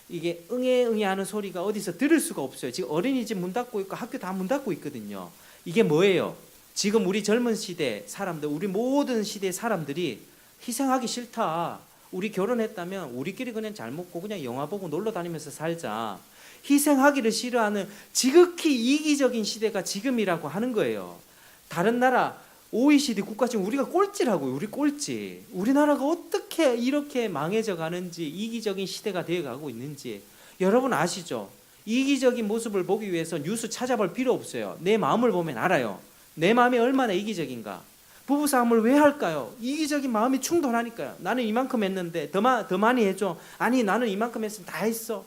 이게 응애 하는 소리가 어디서 들을 수가 없어요. 지금 어린이집 문 닫고 있고 학교 다 문 닫고 있거든요. 이게 뭐예요? 지금 우리 젊은 시대 사람들, 우리 모든 시대 사람들이 희생하기 싫다. 우리 결혼했다면 우리끼리 그냥 잘 먹고 그냥 영화 보고 놀러 다니면서 살자. 희생하기를 싫어하는 지극히 이기적인 시대가 지금이라고 하는 거예요. 다른 나라 OECD 국가 중에 우리가 꼴찌라고요. 우리 꼴찌. 우리나라가 어떻게 이렇게 망해져 가는지, 이기적인 시대가 되어가고 있는지 여러분 아시죠? 이기적인 모습을 보기 위해서 뉴스 찾아볼 필요 없어요. 내 마음을 보면 알아요. 내 마음이 얼마나 이기적인가. 부부싸움을 왜 할까요? 이기적인 마음이 충돌하니까요. 나는 이만큼 했는데 더 많이 해줘. 아니, 나는 이만큼 했으면 다 했어.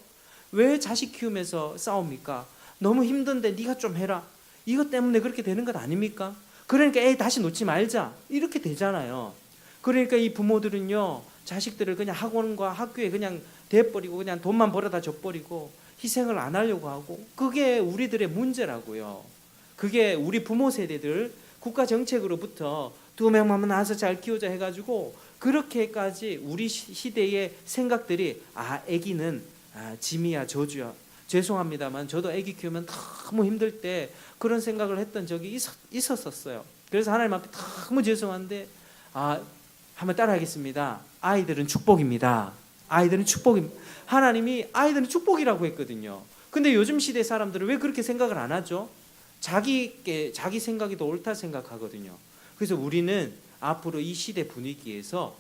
왜 자식 키우면서 싸웁니까? 너무 힘든데 네가 좀 해라. 이것 때문에 그렇게 되는 것 아닙니까? 그러니까 애 다시 놓지 말자. 이렇게 되잖아요. 그러니까 이 부모들은요, 자식들을 그냥 학원과 학교에 그냥 대버리고 그냥 돈만 벌어다 줘버리고 희생을 안 하려고 하고, 그게 우리들의 문제라고요. 그게 우리 부모 세대들 국가 정책으로부터 2명만 낳아서 잘 키우자 해가지고 그렇게까지 우리 시대의 생각들이 아기는 짐이야 저주야. 죄송합니다만 저도 아기 키우면 너무 힘들 때 그런 생각을 했던 적이 있었어요. 그래서 하나님 앞에 너무 죄송한데 한번 따라하겠습니다. 아이들은 축복입니다. 아이들은 축복입니다. 하나님이 아이들은 축복이라고 했거든요. 근데 요즘 시대 사람들은 왜 그렇게 생각을 안 하죠? 자기 생각이 더 옳다 생각하거든요. 그래서 우리는 앞으로 이 시대 분위기에서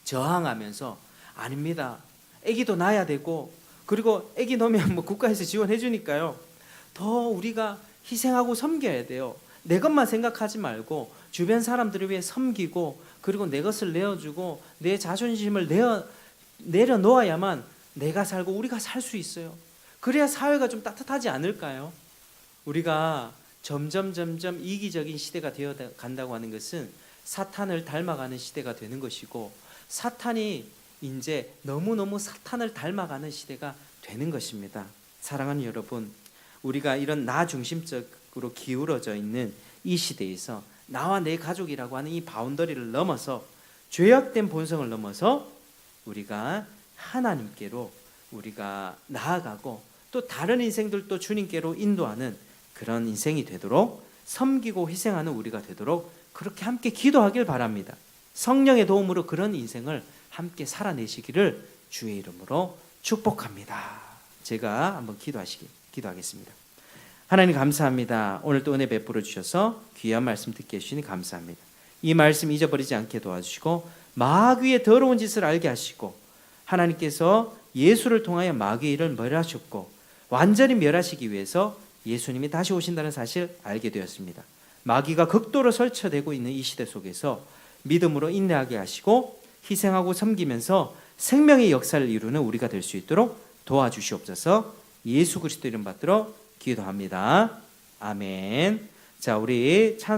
저항하면서 아닙니다. 아기도 낳아야 되고, 그리고 아기 놓으면 뭐 국가에서 지원해 주니까요. 더 우리가 희생하고 섬겨야 돼요. 내 것만 생각하지 말고 주변 사람들을 위해 섬기고, 그리고 내 것을 내어주고 내 자존심을 내려놓아야만 내가 살고 우리가 살 수 있어요. 그래야 사회가 좀 따뜻하지 않을까요? 우리가 점점 이기적인 시대가 되어 간다고 하는 것은 사탄을 닮아가는 시대가 되는 것이고, 사탄이 이제 너무너무 사탄을 닮아가는 시대가 되는 것입니다. 사랑하는 여러분, 우리가 이런 나 중심적으로 기울어져 있는 이 시대에서 나와 내 가족이라고 하는 이 바운더리를 넘어서, 죄악된 본성을 넘어서 우리가 하나님께로 우리가 나아가고 또 다른 인생들도 주님께로 인도하는 그런 인생이 되도록, 섬기고 희생하는 우리가 되도록 그렇게 함께 기도하길 바랍니다. 성령의 도움으로 그런 인생을 함께 살아내시기를 주의 이름으로 축복합니다. 제가 한번 기도하겠습니다. 하나님 감사합니다. 오늘 또 은혜 베풀어 주셔서 귀한 말씀 듣게 해주시니 감사합니다. 이 말씀 잊어버리지 않게 도와주시고 마귀의 더러운 짓을 알게 하시고, 하나님께서 예수를 통하여 마귀의 일을 멸하셨고 완전히 멸하시기 위해서 예수님이 다시 오신다는 사실 알게 되었습니다. 마귀가 극도로 설쳐되고 있는 이 시대 속에서 믿음으로 인내하게 하시고 희생하고 섬기면서 생명의 역사를 이루는 우리가 될 수 있도록 도와주시옵소서. 예수 그리스도 이름 받들어 기도합니다. 아멘. 자, 우리 찬송